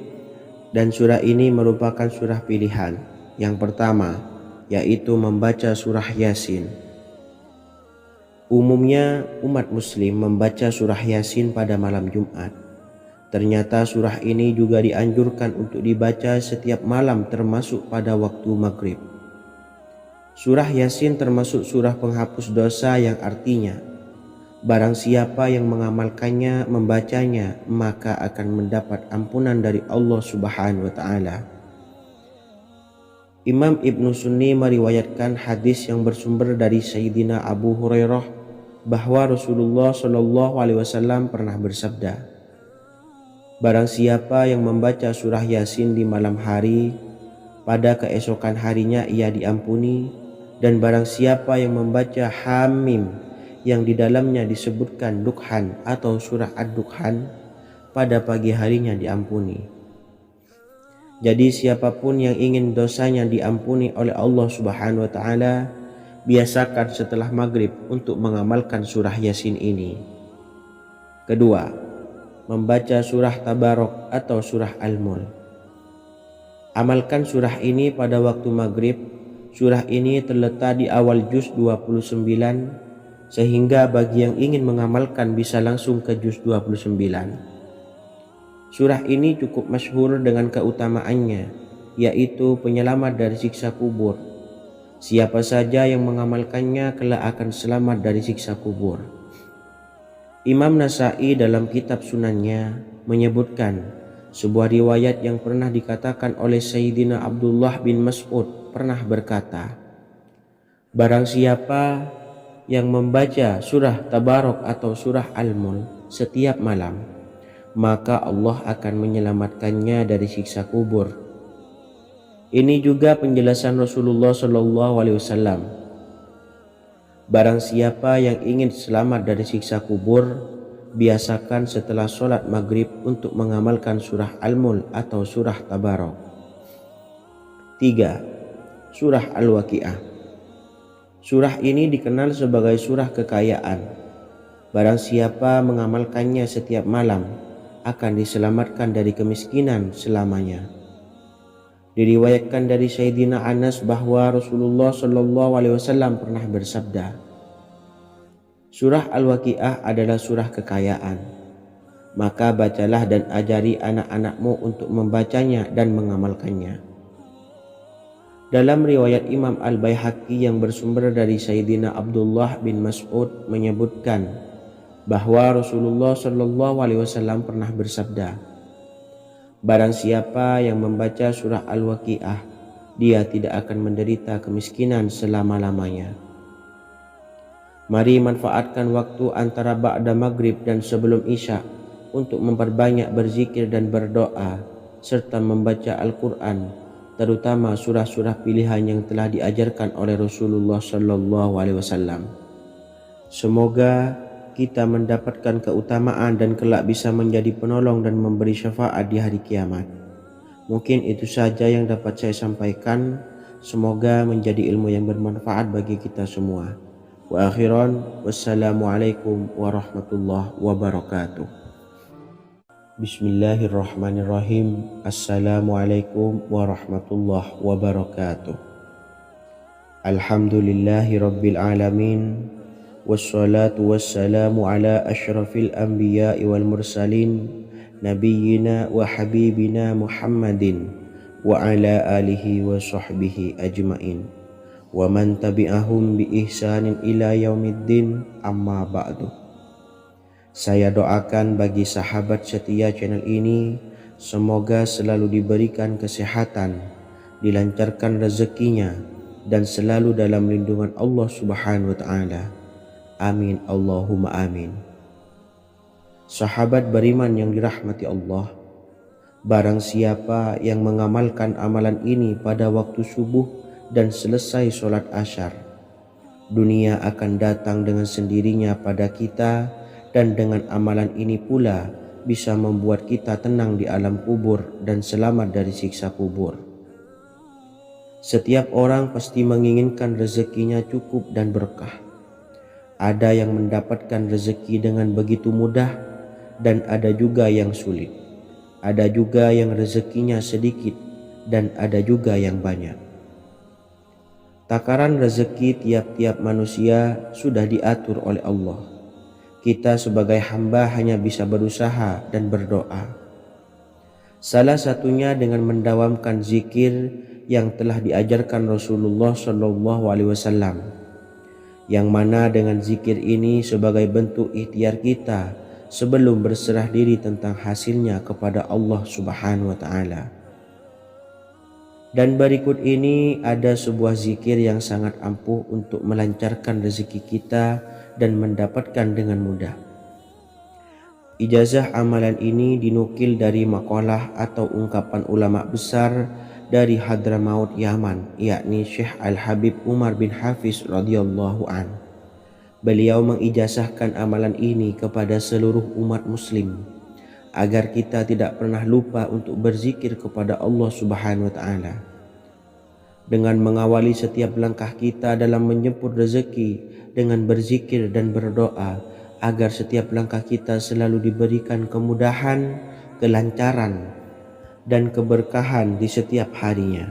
dan surah ini merupakan surah pilihan. Yang pertama yaitu membaca surah Yasin. Umumnya umat muslim membaca surah Yasin pada malam Jumat. Ternyata surah ini juga dianjurkan untuk dibaca setiap malam termasuk pada waktu maghrib. Surah Yasin termasuk surah penghapus dosa yang artinya barang siapa yang mengamalkannya, membacanya, maka akan mendapat ampunan dari Allah Subhanahu wa taala. Imam Ibnu Sunni meriwayatkan hadis yang bersumber dari Sayyidina Abu Hurairah bahwa Rasulullah SAW pernah bersabda, barang siapa yang membaca surah Yasin di malam hari, pada keesokan harinya ia diampuni, dan barang siapa yang membaca Hamim yang di dalamnya disebutkan Dukhan atau surah Ad-Dukhan, pada pagi harinya diampuni. Jadi siapapun yang ingin dosanya diampuni oleh Allah Subhanahu wa taala, biasakan setelah maghrib untuk mengamalkan surah Yasin ini. Kedua, membaca surah Tabarok atau surah Al-Mulk. Amalkan surah ini pada waktu maghrib. Surah ini terletak di awal juz 29, sehingga bagi yang ingin mengamalkan bisa langsung ke juz 29. Surah ini cukup masyhur dengan keutamaannya, yaitu penyelamat dari siksa kubur. Siapa saja yang mengamalkannya kelak akan selamat dari siksa kubur. Imam Nasa'i dalam kitab Sunannya menyebutkan sebuah riwayat yang pernah dikatakan oleh Sayyidina Abdullah bin Mas'ud pernah berkata, barang siapa yang membaca surah Tabarok atau surah Al-Mulk setiap malam, maka Allah akan menyelamatkannya dari siksa kubur. Ini juga penjelasan Rasulullah SAW. Barang siapa yang ingin selamat dari siksa kubur, biasakan setelah sholat maghrib untuk mengamalkan surah Al-Mulk atau surah Tabarok. 3. Surah Al-Waqi'ah. Surah ini dikenal sebagai surah kekayaan. Barang siapa mengamalkannya setiap malam, akan diselamatkan dari kemiskinan selamanya. Diriwayatkan dari Sayyidina Anas bahwa Rasulullah SAW pernah bersabda, surah Al-Waqi'ah adalah surah kekayaan. Maka bacalah dan ajari anak-anakmu untuk membacanya dan mengamalkannya. Dalam riwayat Imam Al-Baihaqi yang bersumber dari Sayyidina Abdullah bin Mas'ud menyebutkan bahwa Rasulullah SAW pernah bersabda, barang siapa yang membaca surah Al-Waqi'ah, dia tidak akan menderita kemiskinan selama-lamanya. Mari manfaatkan waktu antara ba'da maghrib dan sebelum isya untuk memperbanyak berzikir dan berdoa serta membaca Al-Quran, terutama surah-surah pilihan yang telah diajarkan oleh Rasulullah SAW. Semoga kita mendapatkan keutamaan dan kelak bisa menjadi penolong dan memberi syafaat di hari kiamat. Mungkin itu saja yang dapat saya sampaikan. Semoga menjadi ilmu yang bermanfaat bagi kita semua. Wa akhiran, wassalamualaikum warahmatullahi wabarakatuh. Bismillahirrahmanirrahim. Assalamualaikum warahmatullahi wabarakatuh. Alhamdulillahi Rabbil Alamin. Wassalatu wassalamu ala ashrafil anbiya'i wal mursalin, nabiyyina wa habibina Muhammadin wa ala alihi wa sahbihi ajmain, wa man tabi'ahum bi ihsanin ila yaumiddin, amma ba'du. Saya doakan bagi sahabat setia channel ini, semoga selalu diberikan kesehatan, dilancarkan rezekinya, dan selalu dalam lindungan Allah Subhanahu wa Ta'ala. Amin Allahumma amin. Sahabat beriman yang dirahmati Allah, barang siapa yang mengamalkan amalan ini pada waktu subuh dan selesai sholat asyar, dunia akan datang dengan sendirinya pada kita, dan dengan amalan ini pula bisa membuat kita tenang di alam kubur dan selamat dari siksa kubur. Setiap orang pasti menginginkan rezekinya cukup dan berkah. Ada yang mendapatkan rezeki dengan begitu mudah, dan ada juga yang sulit. Ada juga yang rezekinya sedikit, dan ada juga yang banyak. Takaran rezeki tiap-tiap manusia sudah diatur oleh Allah. Kita sebagai hamba hanya bisa berusaha dan berdoa. Salah satunya dengan mendawamkan zikir yang telah diajarkan Rasulullah SAW, yang mana dengan zikir ini sebagai bentuk ikhtiar kita sebelum berserah diri tentang hasilnya kepada Allah Subhanahu wa Ta'ala. Dan berikut ini ada sebuah zikir yang sangat ampuh untuk melancarkan rezeki kita dan mendapatkan dengan mudah. Ijazah amalan ini dinukil dari makalah atau ungkapan ulama besar dari Hadramaut Yaman, yakni Syekh Al-Habib Umar bin Hafiz radhiyallahu an. Beliau mengijazahkan amalan ini kepada seluruh umat muslim agar kita tidak pernah lupa untuk berzikir kepada Allah Subhanahu wa Ta'ala. Dengan mengawali setiap langkah kita dalam menjemput rezeki dengan berzikir dan berdoa agar setiap langkah kita selalu diberikan kemudahan, kelancaran, dan keberkahan di setiap harinya.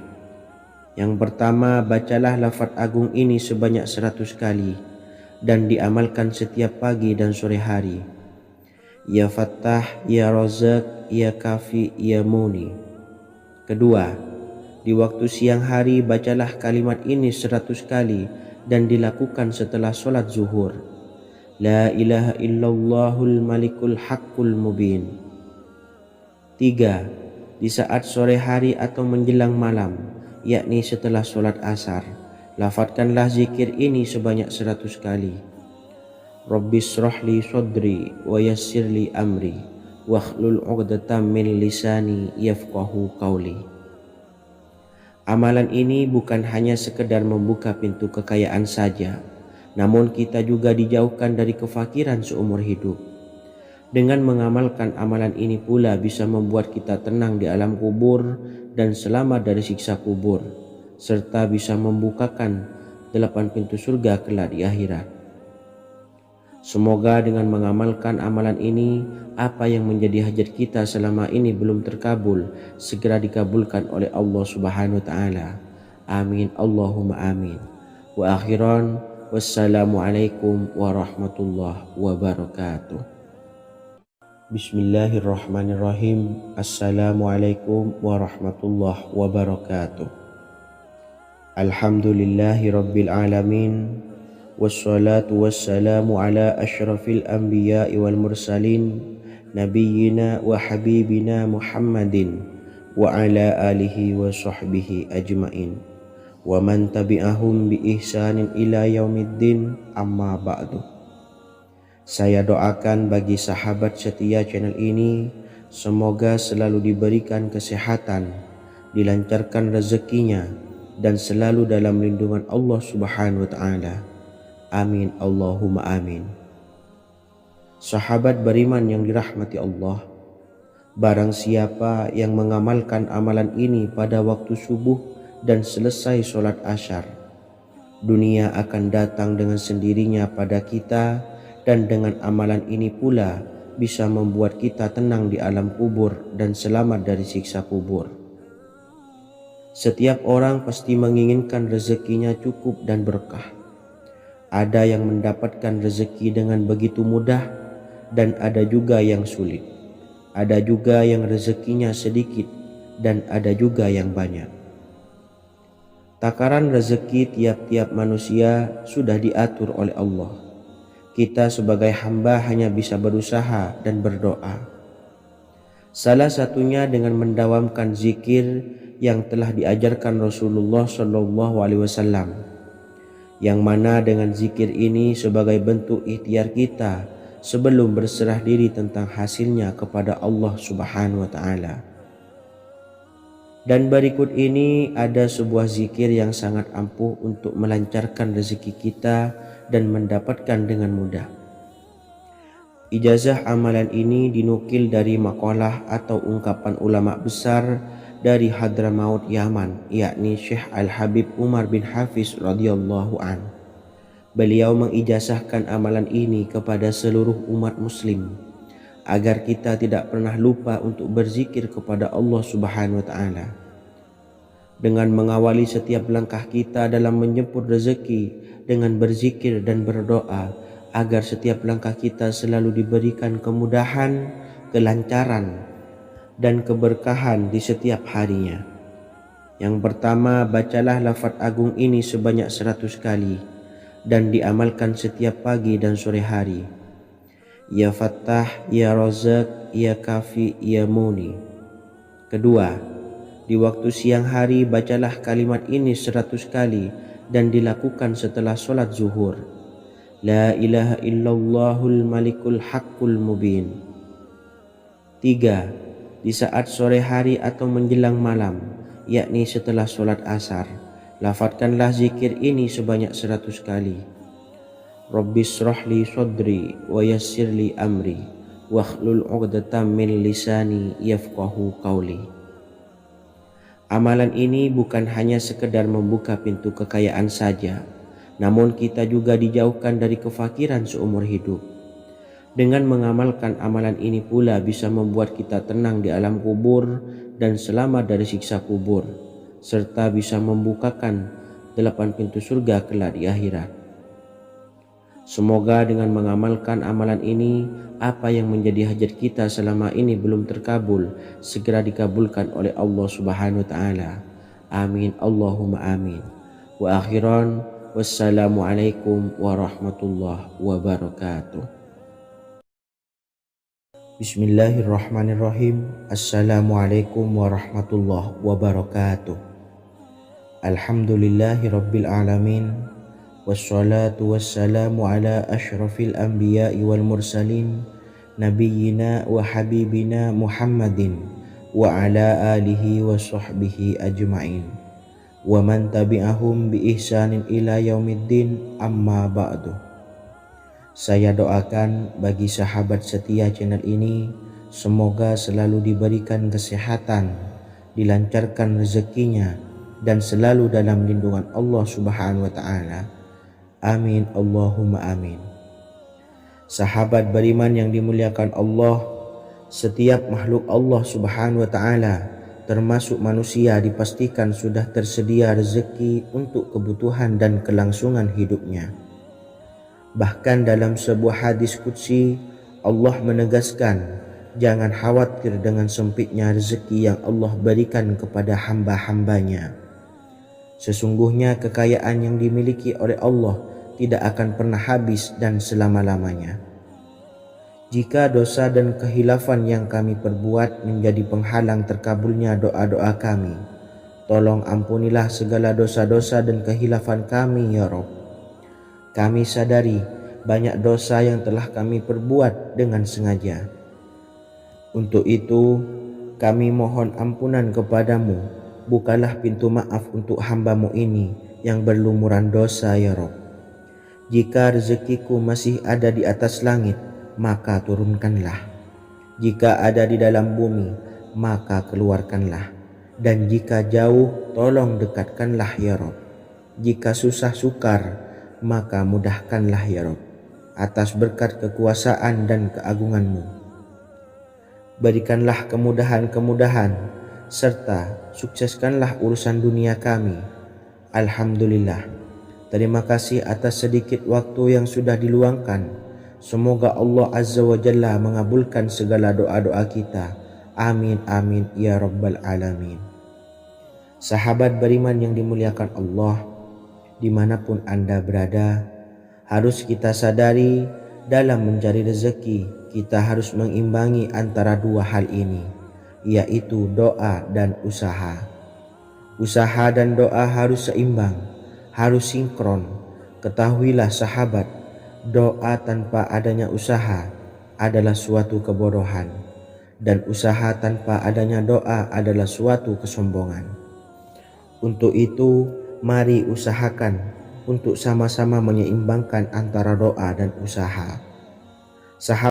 Yang pertama, bacalah lafaz agung ini sebanyak 100 kali dan diamalkan setiap pagi dan sore hari. Ya Fattah, Ya Razak, Ya Kafi, Ya Muni. Kedua, di waktu siang hari bacalah kalimat ini 100 kali dan dilakukan setelah sholat zuhur. La ilaha illallahul malikul haqqul mubin. 3. Di saat sore hari atau menjelang malam, yakni setelah sholat asar, lafadzkanlah zikir ini sebanyak 100 kali. Rabbis shrahli sodri wa yassirli amri wakhlul 'uqdatam min lisani yafqahu qawli. Amalan ini bukan hanya sekedar membuka pintu kekayaan saja, namun kita juga dijauhkan dari kefakiran seumur hidup. Dengan mengamalkan amalan ini pula bisa membuat kita tenang di alam kubur dan selamat dari siksa kubur, serta bisa membukakan 8 pintu surga kelak di akhirat. Semoga dengan mengamalkan amalan ini, apa yang menjadi hajat kita selama ini belum terkabul, segera dikabulkan oleh Allah Subhanahu wa Ta'ala. Amin Allahumma amin. Wa akhiran, wassalamualaikum warahmatullahi wabarakatuh. Bismillahirrahmanirrahim. Assalamualaikum warahmatullahi wabarakatuh. Alhamdulillahi Rabbil Alamin. Wassalatu wassalamu ala ashrafil anbiya'i wal mursalin, nabiyyina wa habibina Muhammadin wa ala alihi wa sahbihi ajmain, wa man tabi'ahum bi ihsanin ila yaumiddin, amma ba'du. Saya doakan bagi sahabat setia channel ini, semoga selalu diberikan kesehatan, dilancarkan rezekinya, dan selalu dalam lindungan Allah Subhanahu wa Ta'ala. Amin Allahumma amin. Sahabat beriman yang dirahmati Allah, barang siapa yang mengamalkan amalan ini pada waktu subuh dan selesai sholat asyar, dunia akan datang dengan sendirinya pada kita, dan dengan amalan ini pula bisa membuat kita tenang di alam kubur dan selamat dari siksa kubur. Setiap orang pasti menginginkan rezekinya cukup dan berkah. Ada yang mendapatkan rezeki dengan begitu mudah dan ada juga yang sulit. Ada juga yang rezekinya sedikit dan ada juga yang banyak. Takaran rezeki tiap-tiap manusia sudah diatur oleh Allah. Kita sebagai hamba hanya bisa berusaha dan berdoa. Salah satunya dengan mendawamkan zikir yang telah diajarkan Rasulullah SAW, yang mana dengan zikir ini sebagai bentuk ikhtiar kita sebelum berserah diri tentang hasilnya kepada Allah Subhanahu wa taala. Dan berikut ini ada sebuah zikir yang sangat ampuh untuk melancarkan rezeki kita dan mendapatkan dengan mudah. Ijazah amalan ini dinukil dari makalah atau ungkapan ulama besar dari Hadramaut Yaman, yakni Syekh Al-Habib Umar bin Hafiz radhiyallahu an. Beliau mengijazahkan amalan ini kepada seluruh umat muslim agar kita tidak pernah lupa untuk berzikir kepada Allah Subhanahu wa taala. Dengan mengawali setiap langkah kita dalam menjemput rezeki dengan berzikir dan berdoa agar setiap langkah kita selalu diberikan kemudahan, kelancaran, dan keberkahan di setiap harinya. Yang pertama, bacalah lafaz agung ini sebanyak 100 kali dan diamalkan setiap pagi dan sore hari. Ya Fattah, Ya Razak, Ya Kafi, Ya Muni. Kedua, di waktu siang hari bacalah kalimat ini 100 kali dan dilakukan setelah sholat zuhur. La ilaha illallahul malikul haqqul mubin. Tiga, di saat sore hari atau menjelang malam, yakni setelah sholat asar, lafadzkanlah zikir ini sebanyak 100 kali. Rabbis shrahli sadri wa yassirli amri wakhlul 'uqdatam min lisani yafqahu qawli. Amalan ini bukan hanya sekedar membuka pintu kekayaan saja, namun kita juga dijauhkan dari kefakiran seumur hidup. Dengan mengamalkan amalan ini pula bisa membuat kita tenang di alam kubur dan selamat dari siksa kubur, serta bisa membukakan 8 pintu surga kelak di akhirat. Semoga dengan mengamalkan amalan ini, apa yang menjadi hajat kita selama ini belum terkabul, segera dikabulkan oleh Allah Subhanahu wa taala. Amin Allahumma amin. Wa akhiran, wassalamualaikum warahmatullahi wabarakatuh. Bismillahirrahmanirrahim. Assalamualaikum warahmatullahi wabarakatuh. Alhamdulillahi rabbil alamin. Wassalatu wassalamu ala ashrafil anbiya'i wal mursalin nabiyyina wa habibina Muhammadin wa ala alihi wa sahbihi ajma'in wa man tabi'ahum bi ihsanin ila yaumiddin, amma ba'du. Saya doakan bagi sahabat setia channel ini, semoga selalu diberikan kesehatan, dilancarkan rezekinya, dan selalu dalam lindungan Allah Subhanahu wa ta'ala. Amin Allahumma amin. Sahabat beriman yang dimuliakan Allah, setiap makhluk Allah Subhanahu wa ta'ala termasuk manusia dipastikan sudah tersedia rezeki untuk kebutuhan dan kelangsungan hidupnya. Bahkan dalam sebuah hadis qudsi, Allah menegaskan, jangan khawatir dengan sempitnya rezeki yang Allah berikan kepada hamba-hambanya. Sesungguhnya kekayaan yang dimiliki oleh Allah tidak akan pernah habis dan selama-lamanya. Jika dosa dan kehilafan yang kami perbuat menjadi penghalang terkabulnya doa-doa kami, tolong ampunilah segala dosa-dosa dan kehilafan kami ya Rabb. Kami sadari banyak dosa yang telah kami perbuat dengan sengaja. Untuk itu kami mohon ampunan kepadamu. Bukalah pintu maaf untuk hamba-Mu ini yang berlumuran dosa ya Rabb. Jika rezekiku masih ada di atas langit, maka turunkanlah. Jika ada di dalam bumi, maka keluarkanlah. Dan jika jauh, tolong dekatkanlah ya Rabb. Jika susah sukar, maka mudahkanlah ya Rabb, atas berkat kekuasaan dan keagungan-Mu. Berikanlah kemudahan-kemudahan, serta sukseskanlah urusan dunia kami. Alhamdulillah. Terima kasih atas sedikit waktu yang sudah diluangkan. Semoga Allah Azza wa Jalla mengabulkan segala doa-doa kita. Amin amin ya rabbal alamin. Sahabat beriman yang dimuliakan Allah, dimanapun Anda berada, harus kita sadari dalam mencari rezeki kita harus mengimbangi antara dua hal ini, yaitu doa dan usaha. Usaha dan doa harus seimbang, harus sinkron. Ketahuilah sahabat, doa tanpa adanya usaha adalah suatu kebodohan, dan usaha tanpa adanya doa adalah suatu kesombongan. Untuk itu, mari usahakan untuk sama-sama menyeimbangkan antara doa dan usaha. Sahabat